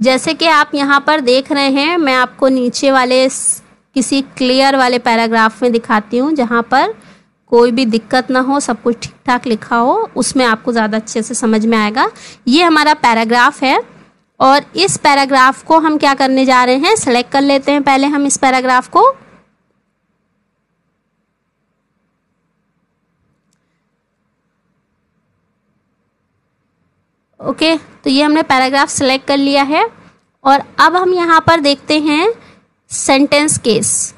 जैसे कि आप यहाँ पर देख रहे हैं, मैं आपको नीचे वाले किसी क्लियर वाले पैराग्राफ में दिखाती हूँ जहाँ पर कोई भी दिक्कत ना हो, सब कुछ ठीक ठाक लिखा हो, उसमें आपको ज़्यादा अच्छे से समझ में आएगा। ये हमारा पैराग्राफ है और इस पैराग्राफ को हम क्या करने जा रहे हैं, सेलेक्ट कर लेते हैं पहले हम इस पैराग्राफ को। ओके, तो ये हमने पैराग्राफ सेलेक्ट कर लिया है और अब हम यहाँ पर देखते हैं सेंटेंस केस।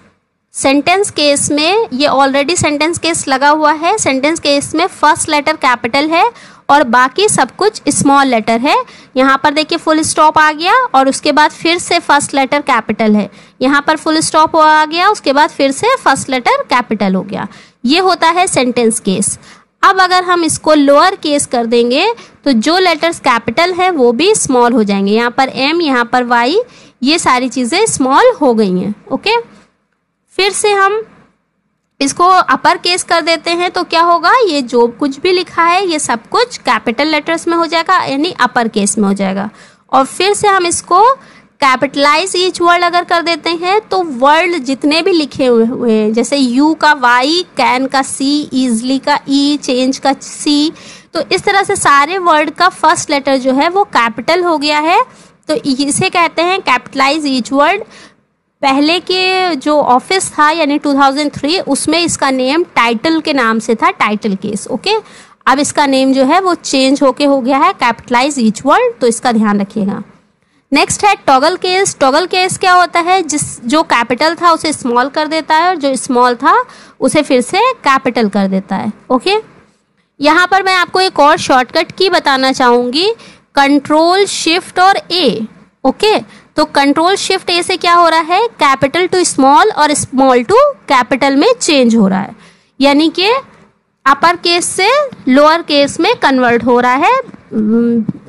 सेंटेंस केस में ये ऑलरेडी सेंटेंस केस लगा हुआ है। सेंटेंस केस में फर्स्ट लेटर कैपिटल है और बाकी सब कुछ स्मॉल लेटर है। यहाँ पर देखिए फुल स्टॉप आ गया और उसके बाद फिर से फर्स्ट लेटर कैपिटल है। यहाँ पर फुल स्टॉप आ गया, उसके बाद फिर से फर्स्ट लेटर कैपिटल हो गया। ये होता है सेंटेंस केस। अब अगर हम इसको लोअर केस कर देंगे तो जो लेटर्स कैपिटल है वो भी स्मॉल हो जाएंगे। यहाँ पर M, यहाँ पर Y, ये सारी चीज़ें स्मॉल हो गई हैं। ओके, फिर से हम इसको अपर केस कर देते हैं तो क्या होगा, ये जो कुछ भी लिखा है ये सब कुछ कैपिटल लेटर्स में हो जाएगा, यानी अपर केस में हो जाएगा। और फिर से हम इसको कैपिटलाइज ईच वर्ड अगर कर देते हैं तो वर्ड जितने भी लिखे हुए हैं, जैसे यू का Y, कैन का C, ईजली का E, चेंज का C, तो इस तरह से सारे वर्ड का फर्स्ट लेटर जो है वो कैपिटल हो गया है। तो इसे कहते हैं कैपिटलाइज ईच वर्ड। पहले के जो ऑफिस था यानी 2003 उसमें इसका नेम टाइटल के नाम से था, टाइटल केस। ओके, अब इसका नेम जो है वो चेंज होके हो गया है कैपिटलाइज ईच वर्ड, तो इसका ध्यान रखिएगा। नेक्स्ट है टॉगल केस। टॉगल केस क्या होता है, जो कैपिटल था उसे स्मॉल कर देता है और जो स्मॉल था उसे फिर से कैपिटल कर देता है। ओके, यहाँ पर मैं आपको एक और शॉर्टकट की बताना चाहूँगी, कंट्रोल शिफ्ट और A। ओके, तो तो कंट्रोल शिफ्ट ए से क्या हो रहा है, कैपिटल टू स्मॉल और स्मॉल टू कैपिटल में चेंज हो रहा है, यानी कि अपर केस से लोअर केस में कन्वर्ट हो रहा है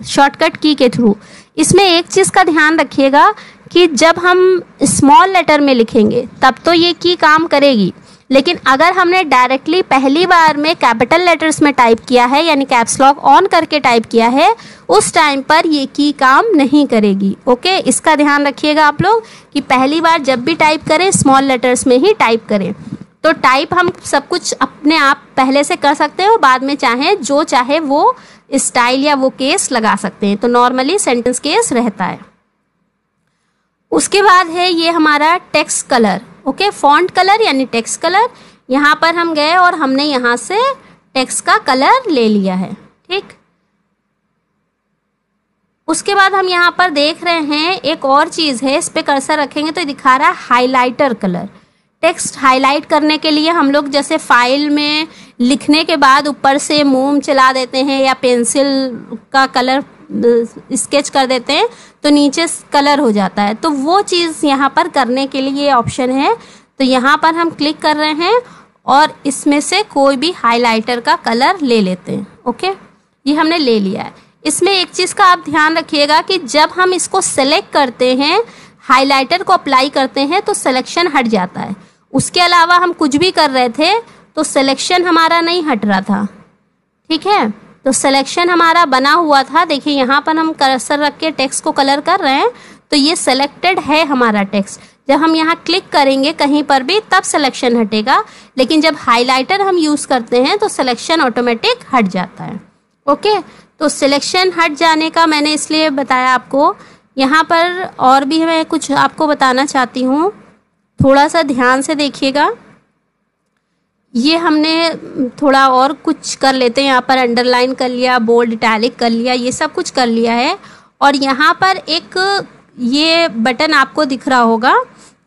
शॉर्टकट की के थ्रू। इसमें एक चीज़ का ध्यान रखिएगा कि जब हम स्मॉल लेटर में लिखेंगे तब तो ये की काम करेगी, लेकिन अगर हमने डायरेक्टली पहली बार में कैपिटल लेटर्स में टाइप किया है यानी कैप्स लॉक ऑन करके टाइप किया है, उस टाइम पर ये की काम नहीं करेगी। ओके, इसका ध्यान रखिएगा आप लोग कि पहली बार जब भी टाइप करें स्मॉल लेटर्स में ही टाइप करें। तो टाइप हम सब कुछ अपने आप पहले से कर सकते हैं और बाद में जो चाहे वो स्टाइल या वो केस लगा सकते हैं। तो नॉर्मली सेंटेंस केस रहता है। उसके बाद है ये हमारा text colour. Okay, font colour यानी टेक्स्ट कलर। यहाँ पर हम गए और हमने यहाँ से टेक्स्ट का कलर ले लिया है। ठीक, उसके बाद हम यहाँ पर देख रहे हैं एक और चीज़ है, इस पे कर्सर रखेंगे तो दिखा रहा है हाइलाइटर कलर। टेक्स्ट हाईलाइट करने के लिए हम लोग जैसे फाइल में लिखने के बाद ऊपर से मोम चला देते हैं या पेंसिल का कलर स्केच कर देते हैं तो नीचे कलर हो जाता है, तो वो चीज़ यहाँ पर करने के लिए ये ऑप्शन है। तो यहाँ पर हम क्लिक कर रहे हैं और इसमें से कोई भी हाइलाइटर का कलर ले लेते हैं। ओके, ये हमने ले लिया है। इसमें एक चीज़ का आप ध्यान रखिएगा कि जब हम इसको सेलेक्ट करते हैं, हाइलाइटर को अप्लाई करते हैं तो सिलेक्शन हट जाता है। उसके अलावा हम कुछ भी कर रहे थे तो सिलेक्शन हमारा नहीं हट रहा था। ठीक है, तो सिलेक्शन हमारा बना हुआ था। देखिए यहाँ पर हम कर्सर रख के टेक्स्ट को कलर कर रहे हैं तो ये सेलेक्टेड है हमारा टेक्स्ट। जब हम यहाँ क्लिक करेंगे कहीं पर भी तब सिलेक्शन हटेगा, लेकिन जब हाइलाइटर हम यूज़ करते हैं तो सिलेक्शन ऑटोमेटिक हट जाता है। ओके, तो सिलेक्शन हट जाने का मैंने इसलिए बताया आपको। यहाँ पर और भी मैं कुछ आपको बताना चाहती हूँ, थोड़ा सा ध्यान से देखिएगा। ये हमने थोड़ा और कुछ कर लेते हैं, यहाँ पर अंडरलाइन कर लिया, बोल्ड इटैलिक कर लिया, ये सब कुछ कर लिया है। और यहाँ पर एक ये बटन आपको दिख रहा होगा,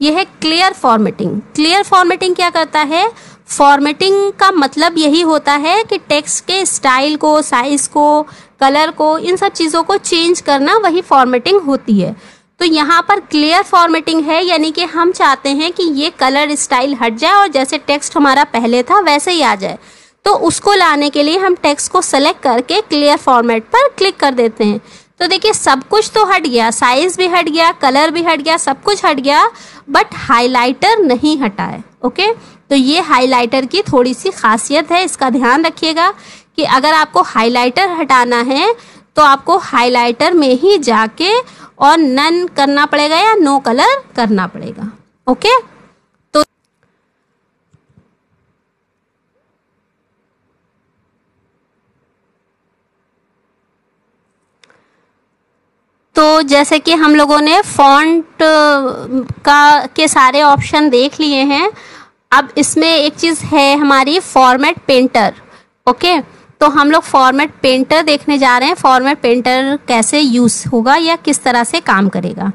ये है क्लियर फॉर्मेटिंग। क्लियर फॉर्मेटिंग क्या करता है, फॉर्मेटिंग का मतलब यही होता है कि टेक्स्ट के स्टाइल को, साइज को, कलर को, इन सब चीज़ों को चेंज करना, वही फॉर्मेटिंग होती है। तो यहाँ पर क्लियर फॉर्मेटिंग है, यानी कि हम चाहते हैं कि ये कलर स्टाइल हट जाए और जैसे टेक्स्ट हमारा पहले था वैसे ही आ जाए। तो उसको लाने के लिए हम टेक्स्ट को सेलेक्ट करके क्लियर फॉर्मेट पर क्लिक कर देते हैं। तो देखिए सब कुछ तो हट गया, साइज भी हट गया, कलर भी हट गया, सब कुछ हट गया, बट हाइलाइटर नहीं हटा है। ओके, तो ये हाइलाइटर की थोड़ी सी खासियत है, इसका ध्यान रखिएगा कि अगर आपको हाइलाइटर हटाना है तो आपको हाइलाइटर में ही जाके और नन करना पड़ेगा या नो कलर करना पड़ेगा। ओके, तो जैसे कि हम लोगों ने फॉन्ट के सारे ऑप्शन देख लिए हैं। अब इसमें एक चीज़ है हमारी फॉर्मेट पेंटर। ओके, तो हम लोग फॉर्मेट पेंटर देखने जा रहे हैं, फॉर्मेट पेंटर कैसे यूज़ होगा या किस तरह से काम करेगा।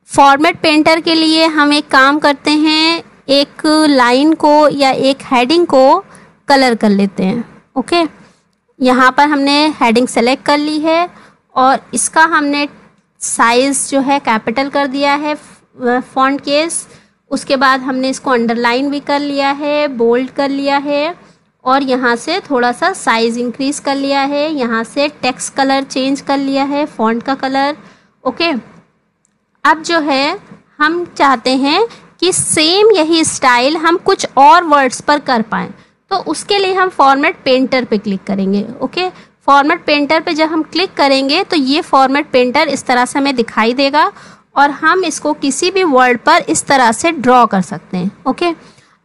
फॉर्मेट पेंटर के लिए हम एक काम करते हैं, एक लाइन को या एक हेडिंग को कलर कर लेते हैं। ओके, यहाँ पर हमने हेडिंग सेलेक्ट कर ली है और इसका हमने साइज़ जो है कैपिटल कर दिया है, फॉन्ट केस। उसके बाद हमने इसको अंडरलाइन भी कर लिया है, बोल्ड कर लिया है और यहाँ से थोड़ा सा साइज़ इंक्रीज कर लिया है। यहाँ से टेक्स्ट कलर चेंज कर लिया है, फॉन्ट का कलर। ओके, अब जो है हम चाहते हैं कि सेम यही स्टाइल हम कुछ और वर्ड्स पर कर पाएँ, तो उसके लिए हम फॉर्मेट पेंटर पे क्लिक करेंगे। ओके, फॉर्मेट पेंटर पे जब हम क्लिक करेंगे तो ये फॉर्मेट पेंटर इस तरह से हमें दिखाई देगा और हम इसको किसी भी वर्ड पर इस तरह से ड्रॉ कर सकते हैं। ओके,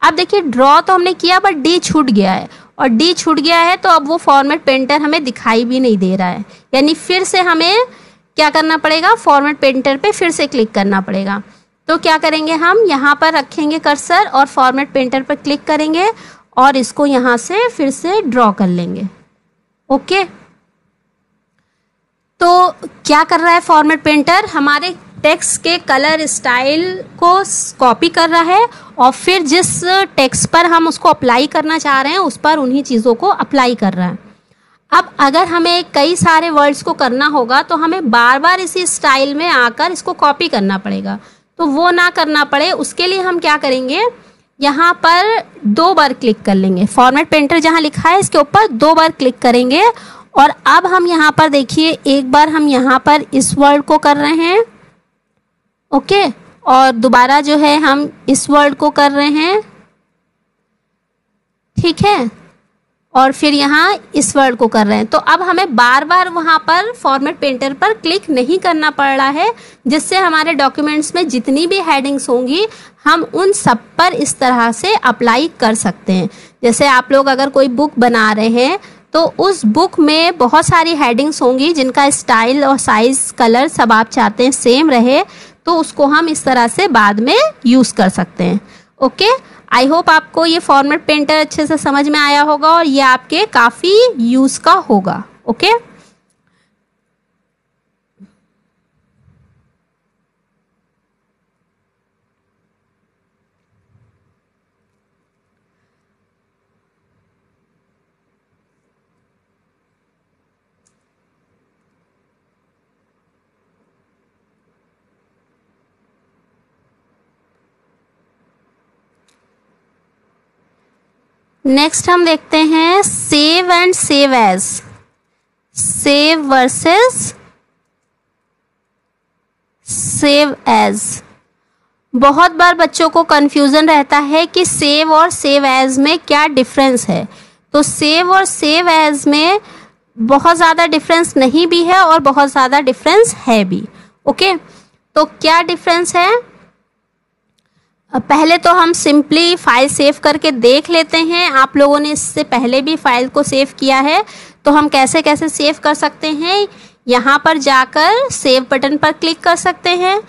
अब देखिए ड्रॉ तो हमने किया बट डी छूट गया है, और डी छूट गया है तो अब वो फॉर्मेट पेंटर हमें दिखाई भी नहीं दे रहा है, यानी फिर से हमें क्या करना पड़ेगा, फॉर्मेट पेंटर पे फिर से क्लिक करना पड़ेगा। तो क्या करेंगे, हम यहाँ पर रखेंगे कर्सर और फॉर्मेट पेंटर पर क्लिक करेंगे और इसको यहाँ से फिर से ड्रॉ कर लेंगे। ओके, तो क्या कर रहा है फॉर्मेट पेंटर, हमारे टेक्स्ट के कलर स्टाइल को कॉपी कर रहा है और फिर जिस टेक्स्ट पर हम उसको अप्लाई करना चाह रहे हैं उस पर उन्हीं चीज़ों को अप्लाई कर रहा है। अब अगर हमें कई सारे वर्ड्स को करना होगा तो हमें बार बार इसी स्टाइल में आकर इसको कॉपी करना पड़ेगा। तो वो ना करना पड़े उसके लिए हम क्या करेंगे, यहाँ पर 2 बार क्लिक कर लेंगे। फॉर्मेट पेंटर जहाँ लिखा है इसके ऊपर 2 बार क्लिक करेंगे और अब हम यहाँ पर देखिए एक बार हम यहाँ पर इस वर्ड को कर रहे हैं, ओके, और दोबारा जो है हम इस वर्ड को कर रहे हैं, ठीक है, और फिर यहाँ इस वर्ड को कर रहे हैं। तो अब हमें बार बार वहाँ पर फॉर्मेट पेंटर पर क्लिक नहीं करना पड़ रहा है, जिससे हमारे डॉक्यूमेंट्स में जितनी भी हेडिंग्स होंगी हम उन सब पर इस तरह से अप्लाई कर सकते हैं। जैसे आप लोग अगर कोई बुक बना रहे हैं तो उस बुक में बहुत सारी हेडिंग्स होंगी जिनका स्टाइल और साइज कलर सब आप चाहते हैं सेम रहे, तो उसको हम इस तरह से बाद में यूज़ कर सकते हैं। ओके, आई होप आपको ये फॉर्मेट पेंटर अच्छे से समझ में आया होगा और ये आपके काफ़ी यूज़ का होगा। ओके, नेक्स्ट हम देखते हैं save and save as, save versus save as. बहुत बार बच्चों को कंफ्यूजन रहता है कि सेव और सेव एज में क्या डिफरेंस है। तो सेव और सेव एज में बहुत ज़्यादा डिफरेंस नहीं भी है और बहुत ज़्यादा डिफरेंस है भी। ओके, तो क्या डिफरेंस है, पहले तो हम सिंपली फाइल सेव करके देख लेते हैं। आप लोगों ने इससे पहले भी फाइल को सेव किया है, तो हम कैसे कैसे सेव कर सकते हैं, यहाँ पर जाकर सेव बटन पर क्लिक कर सकते हैं।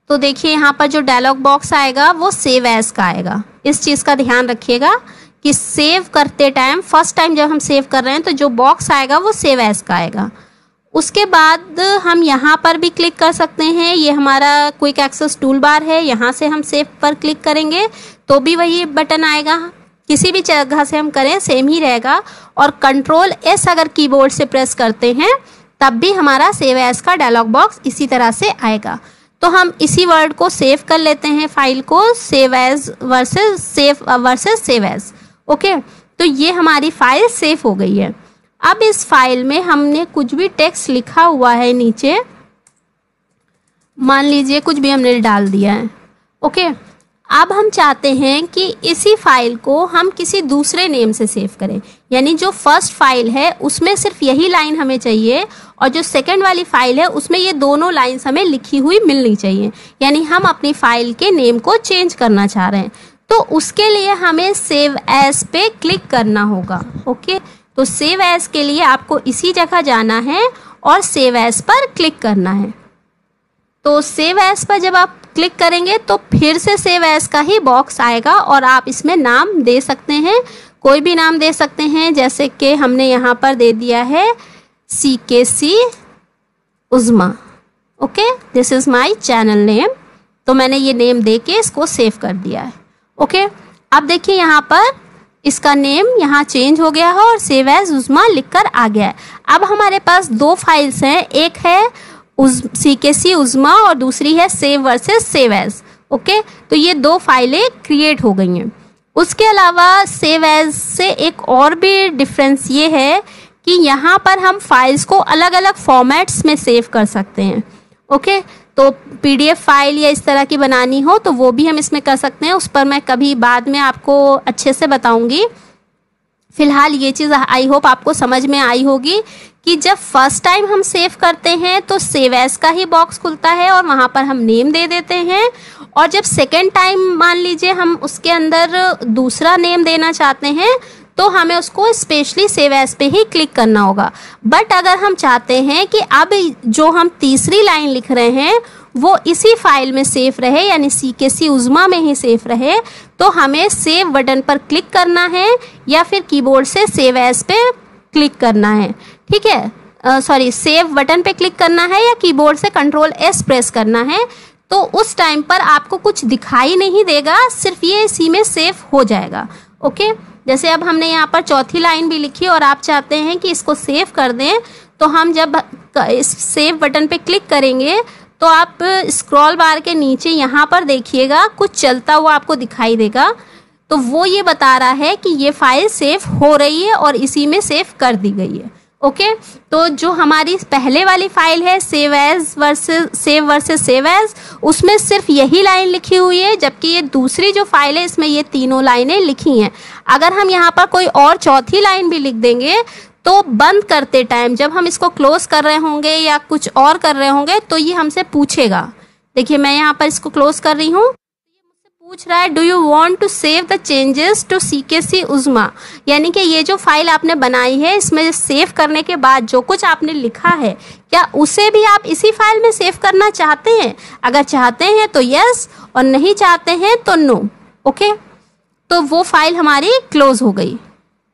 तो देखिए यहाँ पर जो डायलॉग बॉक्स आएगा वो सेव एज का आएगा। इस चीज़ का ध्यान रखिएगा कि सेव करते टाइम फर्स्ट टाइम जब हम सेव कर रहे हैं तो जो बॉक्स आएगा वो सेव एज का आएगा। उसके बाद हम यहाँ पर भी क्लिक कर सकते हैं, ये हमारा क्विक एक्सेस टूल बार है, यहाँ से हम सेव पर क्लिक करेंगे तो भी वही बटन आएगा। किसी भी जगह से हम करें सेम ही रहेगा। और कंट्रोल एस अगर कीबोर्ड से प्रेस करते हैं तब भी हमारा सेव एज का डायलॉग बॉक्स इसी तरह से आएगा। तो हम इसी वर्ड को सेव कर लेते हैं, फाइल को, save as versus save as. Okay, तो ये हमारी फाइल सेव हो गई है। अब इस फाइल में हमने कुछ भी टेक्स्ट लिखा हुआ है नीचे, मान लीजिए कुछ भी हमने डाल दिया है। ओके, अब हम चाहते हैं कि इसी फाइल को हम किसी दूसरे नेम से सेव करें, यानी जो फर्स्ट फाइल है उसमें सिर्फ यही लाइन हमें चाहिए और जो सेकंड वाली फाइल है उसमें ये दोनों लाइन्स हमें लिखी हुई मिलनी चाहिए, यानी हम अपनी फाइल के नेम को चेंज करना चाह रहे हैं। तो उसके लिए हमें सेव एज पे क्लिक करना होगा। ओके, तो सेव एज के लिए आपको इसी जगह जाना है और सेव एज पर क्लिक करना है। तो सेव एज पर जब आप क्लिक करेंगे तो फिर से सेव एज का ही बॉक्स आएगा और आप इसमें नाम दे सकते हैं, कोई भी नाम दे सकते हैं, जैसे कि हमने यहाँ पर दे दिया है CKC Uzma. Okay, this is my channel name. तो मैंने ये नेम दे के इसको सेव कर दिया है। ओके, अब देखिए यहाँ पर इसका नेम यहाँ चेंज हो गया है और सेव एज उज़्मा लिखकर आ गया है। अब हमारे पास 2 फाइल्स हैं, एक है CKC उज़्मा और दूसरी है save versus save as. Okay, तो ये 2 फाइलें क्रिएट हो गई हैं। उसके अलावा सेव एज से एक और भी डिफरेंस ये है कि यहाँ पर हम फाइल्स को अलग अलग फॉर्मेट्स में सेव कर सकते हैं। ओके, तो PDF फाइल या इस तरह की बनानी हो तो वो भी हम इसमें कर सकते हैं, उस पर मैं कभी बाद में आपको अच्छे से बताऊंगी। फिलहाल ये चीज़ आई होप आपको समझ में आई होगी कि जब फर्स्ट टाइम हम सेव करते हैं तो सेव एज का ही बॉक्स खुलता है और वहाँ पर हम नेम दे देते हैं, और जब सेकेंड टाइम मान लीजिए हम उसके अंदर दूसरा नेम देना चाहते हैं तो हमें उसको स्पेशली सेव एज पे ही क्लिक करना होगा। बट अगर हम चाहते हैं कि अब जो हम तीसरी लाइन लिख रहे हैं वो इसी फाइल में सेव रहे, यानी CKC उज़्मा में ही सेव रहे, तो हमें सेव बटन पर क्लिक करना है या फिर कीबोर्ड से सेव एज पे क्लिक करना है। ठीक है, सेव बटन पे क्लिक करना है या कीबोर्ड से कंट्रोल S प्रेस करना है। तो उस टाइम पर आपको कुछ दिखाई नहीं देगा, सिर्फ ये इसी में सेव हो जाएगा। ओके, जैसे अब हमने यहाँ पर चौथी लाइन भी लिखी और आप चाहते हैं कि इसको सेव कर दें, तो हम जब इस सेव बटन पे क्लिक करेंगे तो आप स्क्रॉल बार के नीचे यहाँ पर देखिएगा कुछ चलता हुआ आपको दिखाई देगा, तो वो ये बता रहा है कि ये फाइल सेव हो रही है और इसी में सेव कर दी गई है। ओके, तो जो हमारी पहले वाली फाइल है सेव वर्सेस सेव एज, उसमें सिर्फ यही लाइन लिखी हुई है, जबकि ये दूसरी जो फाइल है इसमें ये तीनों लाइनें लिखी हैं। अगर हम यहाँ पर कोई और चौथी लाइन भी लिख देंगे तो बंद करते टाइम जब हम इसको क्लोज कर रहे होंगे या कुछ और कर रहे होंगे तो ये हमसे पूछेगा। देखिए मैं यहाँ पर इसको क्लोज कर रही हूँ, ये मुझसे पूछ रहा है do you want to save the changes to CKC Uzma, यानी कि ये जो फाइल आपने बनाई है इसमें सेव करने के बाद जो कुछ आपने लिखा है क्या उसे भी आप इसी फाइल में सेव करना चाहते हैं। अगर चाहते हैं तो यस और नहीं चाहते हैं तो नो। ओके, तो वो फाइल हमारी क्लोज हो गई।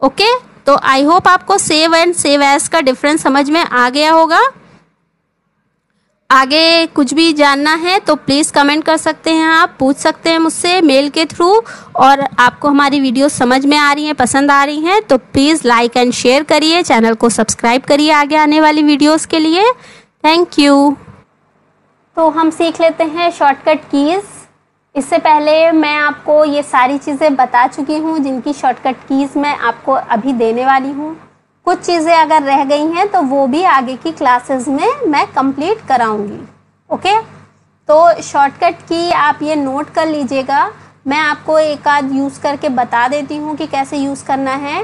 ओके, तो आई होप आपको सेव एंड सेव एज का डिफरेंस समझ में आ गया होगा। आगे कुछ भी जानना है तो प्लीज़ कमेंट कर सकते हैं, आप पूछ सकते हैं मुझसे मेल के थ्रू। और आपको हमारी वीडियो समझ में आ रही हैं, पसंद आ रही हैं तो प्लीज़ लाइक एंड शेयर करिए, चैनल को सब्सक्राइब करिए आगे आने वाली वीडियोस के लिए। Thank you. तो हम सीख लेते हैं शॉर्टकट कीज़। इससे पहले मैं आपको ये सारी चीज़ें बता चुकी हूँ जिनकी शॉर्टकट कीज़ मैं आपको अभी देने वाली हूँ। कुछ चीज़ें अगर रह गई हैं तो वो भी आगे की क्लासेस में मैं कंप्लीट कराऊंगी। ओके, तो शॉर्टकट की आप ये नोट कर लीजिएगा। मैं आपको एक आध यूज़ करके बता देती हूँ कि कैसे यूज़ करना है।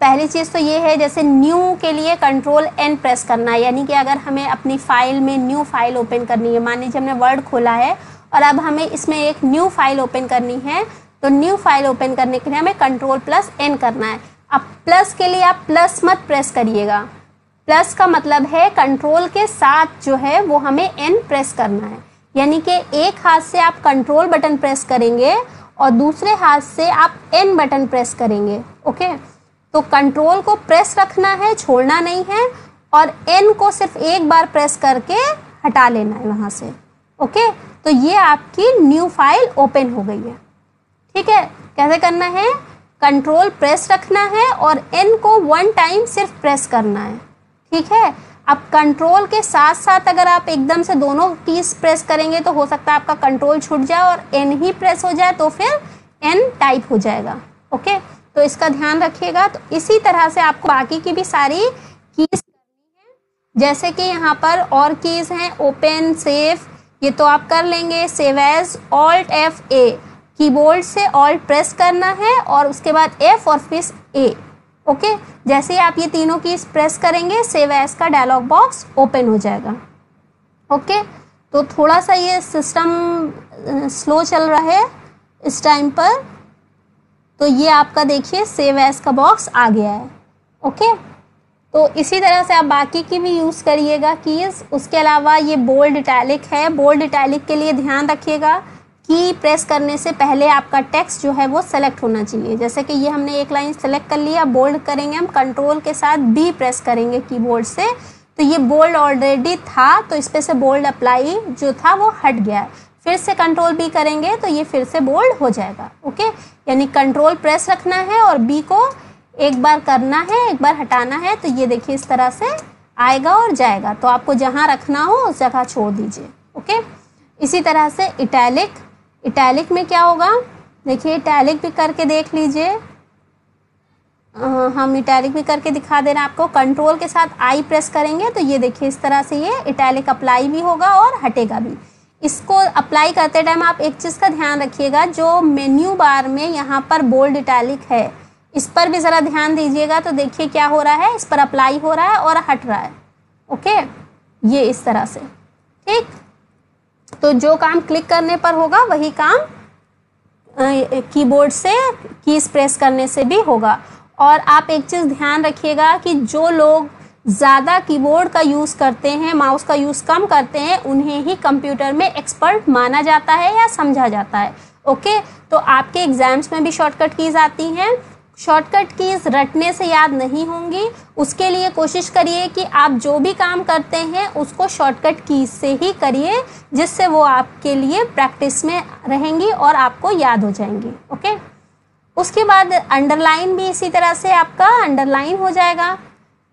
पहली चीज़ तो ये है, जैसे न्यू के लिए Ctrl+N प्रेस करना है, यानी कि अगर हमें अपनी फाइल में न्यू फाइल ओपन करनी है, मान लीजिए हमने वर्ड खोला है और अब हमें इसमें एक न्यू फाइल ओपन करनी है, तो न्यू फाइल ओपन करने के लिए हमें Ctrl+N करना है। अब प्लस के लिए आप प्लस मत प्रेस करिएगा, प्लस का मतलब है कंट्रोल के साथ जो है वो हमें N प्रेस करना है, यानी कि एक हाथ से आप कंट्रोल बटन प्रेस करेंगे और दूसरे हाथ से आप N बटन प्रेस करेंगे। ओके, तो कंट्रोल को प्रेस रखना है, छोड़ना नहीं है, और N को सिर्फ एक बार प्रेस करके हटा लेना है वहाँ से। ओके, तो ये आपकी न्यू फाइल ओपन हो गई है। ठीक है, कैसे करना है, कंट्रोल प्रेस रखना है और N को 1 टाइम सिर्फ प्रेस करना है। ठीक है, अब कंट्रोल के साथ साथ अगर आप एकदम से दोनों कीज प्रेस करेंगे तो हो सकता है आपका कंट्रोल छूट जाए और N ही प्रेस हो जाए, तो फिर N टाइप हो जाएगा। ओके, तो इसका ध्यान रखिएगा। तो इसी तरह से आपको बाकी की भी सारी कीज करनी है, जैसे कि यहाँ पर और कीज हैं ओपन, सेव, ये तो आप कर लेंगे। सेव एज Alt+F(A), कीबोर्ड से ऑल्ट प्रेस करना है और उसके बाद F और फिर A। ओके, जैसे ही आप ये तीनों कीज प्रेस करेंगे सेव एज का डायलॉग बॉक्स ओपन हो जाएगा। ओके, तो थोड़ा सा ये सिस्टम स्लो चल रहा है इस टाइम पर, तो ये आपका देखिए सेव एज का बॉक्स आ गया है। ओके, तो इसी तरह से आप बाकी की भी यूज़ करिएगा कीज़। उसके अलावा ये बोल्ड इटैलिक है, बोल्ड इटैलिक के लिए ध्यान रखिएगा की प्रेस करने से पहले आपका टेक्स्ट जो है वो सेलेक्ट होना चाहिए। जैसे कि ये हमने एक लाइन सेलेक्ट कर लिया, बोल्ड करेंगे हम, कंट्रोल के साथ B प्रेस करेंगे कीबोर्ड से, तो ये बोल्ड ऑलरेडी था तो इस पे से बोल्ड अप्लाई जो था वो हट गया है। फिर से कंट्रोल B करेंगे तो ये फिर से बोल्ड हो जाएगा। ओके, यानी कंट्रोल प्रेस रखना है और B को एक बार करना है, एक बार हटाना है, तो ये देखिए इस तरह से आएगा और जाएगा। तो आपको जहाँ रखना हो उस जगह छोड़ दीजिए। ओके, इसी तरह से इटैलिक, इटैलिक में क्या होगा, देखिए इटैलिक भी करके देख लीजिए। हम इटैलिक भी करके दिखा दे रहे हैं आपको। कंट्रोल के साथ I प्रेस करेंगे तो ये देखिए इस तरह से ये इटैलिक अप्लाई भी होगा और हटेगा भी। इसको अप्लाई करते टाइम आप एक चीज़ का ध्यान रखिएगा, जो मेन्यू बार में यहाँ पर बोल्ड इटैलिक है इस पर भी ज़रा ध्यान दीजिएगा। तो देखिए क्या हो रहा है, इस पर अप्लाई हो रहा है और हट रहा है। ओके, ये इस तरह से। ठीक, तो जो काम क्लिक करने पर होगा वही काम कीबोर्ड से कीज प्रेस करने से भी होगा। और आप एक चीज़ ध्यान रखिएगा कि जो लोग ज़्यादा कीबोर्ड का यूज़ करते हैं, माउस का यूज़ कम करते हैं, उन्हें ही कंप्यूटर में एक्सपर्ट माना जाता है या समझा जाता है। ओके, तो आपके एग्ज़ाम्स में भी शॉर्टकट कीज़ आती हैं। शॉर्टकट कीज़ रटने से याद नहीं होंगी, उसके लिए कोशिश करिए कि आप जो भी काम करते हैं उसको शॉर्टकट कीज़ से ही करिए, जिससे वो आपके लिए प्रैक्टिस में रहेंगी और आपको याद हो जाएंगी। ओके उसके बाद अंडरलाइन भी इसी तरह से आपका अंडरलाइन हो जाएगा।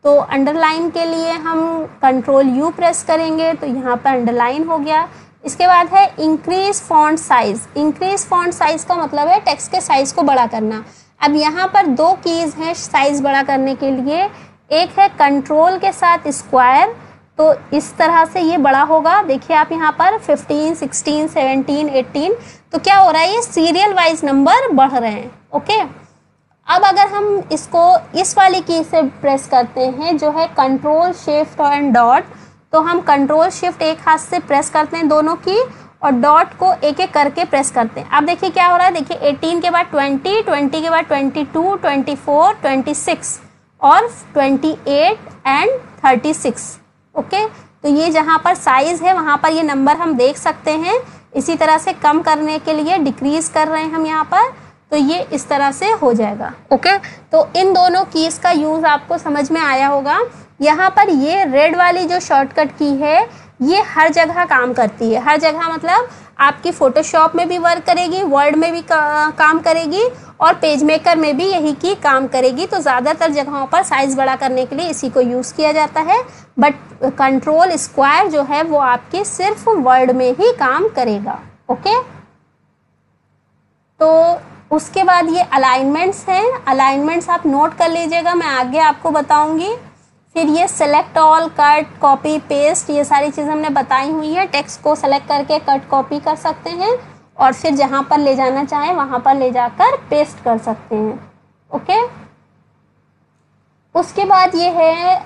तो अंडरलाइन के लिए हम कंट्रोल यू प्रेस करेंगे तो यहाँ पर अंडरलाइन हो गया। इसके बाद है increase font size. Increase font size का मतलब है टेक्स्ट के साइज को बड़ा करना। अब यहाँ पर दो कीज़ हैं साइज बड़ा करने के लिए, एक है कंट्रोल के साथ स्क्वायर, तो इस तरह से ये बड़ा होगा। देखिए आप यहाँ पर 15, 16, 17, 18, तो क्या हो रहा है, ये सीरियल वाइज नंबर बढ़ रहे हैं। ओके, अब अगर हम इसको इस वाली की से प्रेस करते हैं जो है कंट्रोल शिफ्ट एंड डॉट, तो हम कंट्रोल शिफ्ट एक हाथ से प्रेस करते हैं दोनों की और डॉट को एक एक करके प्रेस करते हैं। अब देखिए क्या हो रहा है, देखिए 18 के बाद 20, 20 के बाद 22, 24, 26 और 28 एंड 36। ओके, तो ये जहाँ पर साइज है वहाँ पर ये नंबर हम देख सकते हैं। इसी तरह से कम करने के लिए डिक्रीज कर रहे हैं हम यहाँ पर, तो ये इस तरह से हो जाएगा। ओके, तो इन दोनों कीज़ का यूज़ आपको समझ में आया होगा। यहाँ पर ये रेड वाली जो शॉर्टकट की है ये हर जगह काम करती है। हर जगह मतलब आपकी फ़ोटोशॉप में भी वर्क करेगी, वर्ड में भी काम करेगी और पेज मेकर में भी यही की काम करेगी। तो ज़्यादातर जगहों पर साइज़ बड़ा करने के लिए इसी को यूज़ किया जाता है, बट कंट्रोल स्क्वायर जो है वो आपके सिर्फ वर्ड में ही काम करेगा। ओके, तो उसके बाद ये अलाइनमेंट्स हैं। अलाइनमेंट्स आप नोट कर लीजिएगा, मैं आगे आपको बताऊंगी। फिर ये select all, cut, copy, paste, ये सारी चीज़ हमने बताई हुई है। टेक्स्ट को सेलेक्ट करके कट कॉपी कर सकते हैं और फिर जहाँ पर ले जाना चाहें वहाँ पर ले जाकर पेस्ट कर सकते हैं। ओके, उसके बाद ये है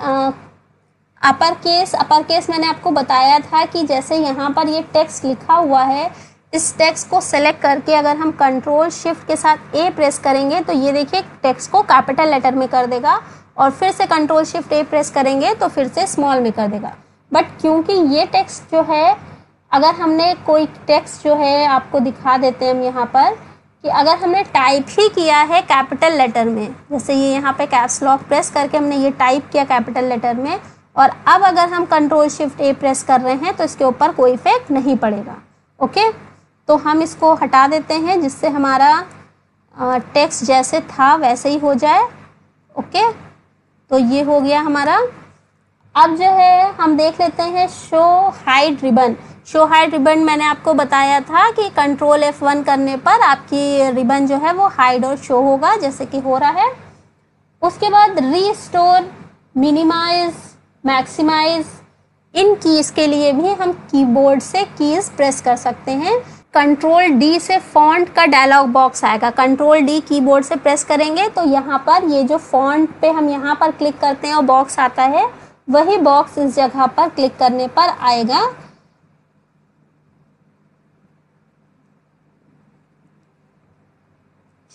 अपर केस। अपर केस मैंने आपको बताया था कि जैसे यहाँ पर ये टेक्स्ट लिखा हुआ है, इस टेक्स्ट को सेलेक्ट करके अगर हम कंट्रोल शिफ्ट के साथ ए प्रेस करेंगे तो ये देखिए टेक्स्ट को कैपिटल लेटर में कर देगा और फिर से कंट्रोल शिफ्ट ए प्रेस करेंगे तो फिर से स्मॉल में कर देगा। बट क्योंकि ये टेक्स्ट जो है, अगर हमने कोई टेक्स्ट जो है आपको दिखा देते हैं हम यहाँ पर कि अगर हमने टाइप ही किया है कैपिटल लेटर में, जैसे ये यहाँ पे कैप्स लॉक प्रेस करके हमने ये टाइप किया कैपिटल लेटर में और अब अगर हम कंट्रोल शिफ्ट ए प्रेस कर रहे हैं तो इसके ऊपर कोई इफेक्ट नहीं पड़ेगा। ओके, तो हम इसको हटा देते हैं जिससे हमारा टेक्स्ट जैसे था वैसे ही हो जाए। ओके, तो ये हो गया हमारा। अब जो है हम देख लेते हैं show hide ribbon. Show hide ribbon मैंने आपको बताया था कि कंट्रोल F1 करने पर आपकी रिबन जो है वो हाइड और शो होगा, जैसे कि हो रहा है। उसके बाद रीस्टोर, मिनिमाइज, मैक्सिमाइज, इन कीज़ के लिए भी हम कीबोर्ड से कीज़ प्रेस कर सकते हैं। कंट्रोल डी से फॉन्ट का डायलॉग बॉक्स आएगा। कंट्रोल डी कीबोर्ड से प्रेस करेंगे तो यहाँ पर ये जो फॉन्ट पे हम यहाँ पर क्लिक करते हैं और बॉक्स आता है, वही बॉक्स इस जगह पर क्लिक करने पर आएगा।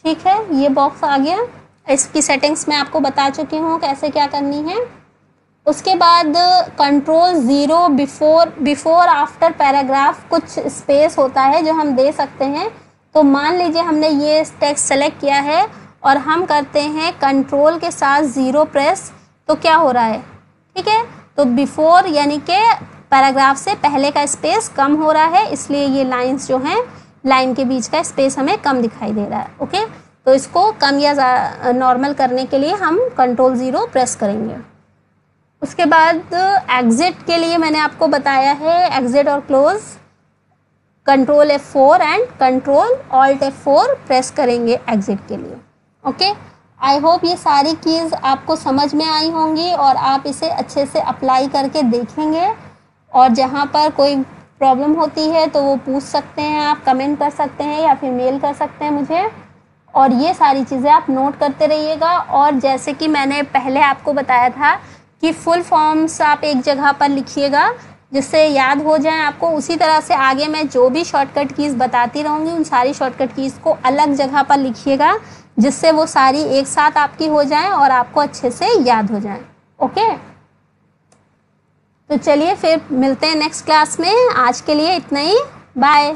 ठीक है, ये बॉक्स आ गया। इसकी सेटिंग्स मैं आपको बता चुकी हूँ कैसे क्या करनी है। उसके बाद कंट्रोल 0 बिफोर आफ्टर पैराग्राफ कुछ स्पेस होता है जो हम दे सकते हैं। तो मान लीजिए हमने ये टेक्स्ट सेलेक्ट किया है और हम करते हैं कंट्रोल के साथ 0 प्रेस, तो क्या हो रहा है, ठीक है, तो बिफोर यानी कि पैराग्राफ से पहले का स्पेस कम हो रहा है, इसलिए ये लाइंस जो हैं, लाइन के बीच का स्पेस हमें कम दिखाई दे रहा है। ओके, तो इसको कम या नॉर्मल करने के लिए हम कंट्रोल 0 प्रेस करेंगे। उसके बाद एग्जिट के लिए मैंने आपको बताया है एग्जिट और close, control F4 and control alt F4 press करेंगे एग्जिट के लिए। ओके, आई होप ये सारी कीज़ आपको समझ में आई होंगी और आप इसे अच्छे से अप्लाई करके देखेंगे और जहाँ पर कोई प्रॉब्लम होती है तो वो पूछ सकते हैं, आप कमेंट कर सकते हैं या फिर मेल कर सकते हैं मुझे। और ये सारी चीज़ें आप नोट करते रहिएगा। और जैसे कि मैंने पहले आपको बताया था कि फुल फॉर्म्स आप एक जगह पर लिखिएगा जिससे याद हो जाए आपको। उसी तरह से आगे मैं जो भी शॉर्टकट कीज़ बताती रहूँगी उन सारी शॉर्टकट कीज़ को अलग जगह पर लिखिएगा जिससे वो सारी एक साथ आपकी हो जाएं और आपको अच्छे से याद हो जाएं। ओके, तो चलिए फिर मिलते हैं नेक्स्ट क्लास में। आज के लिए इतना ही, बाय।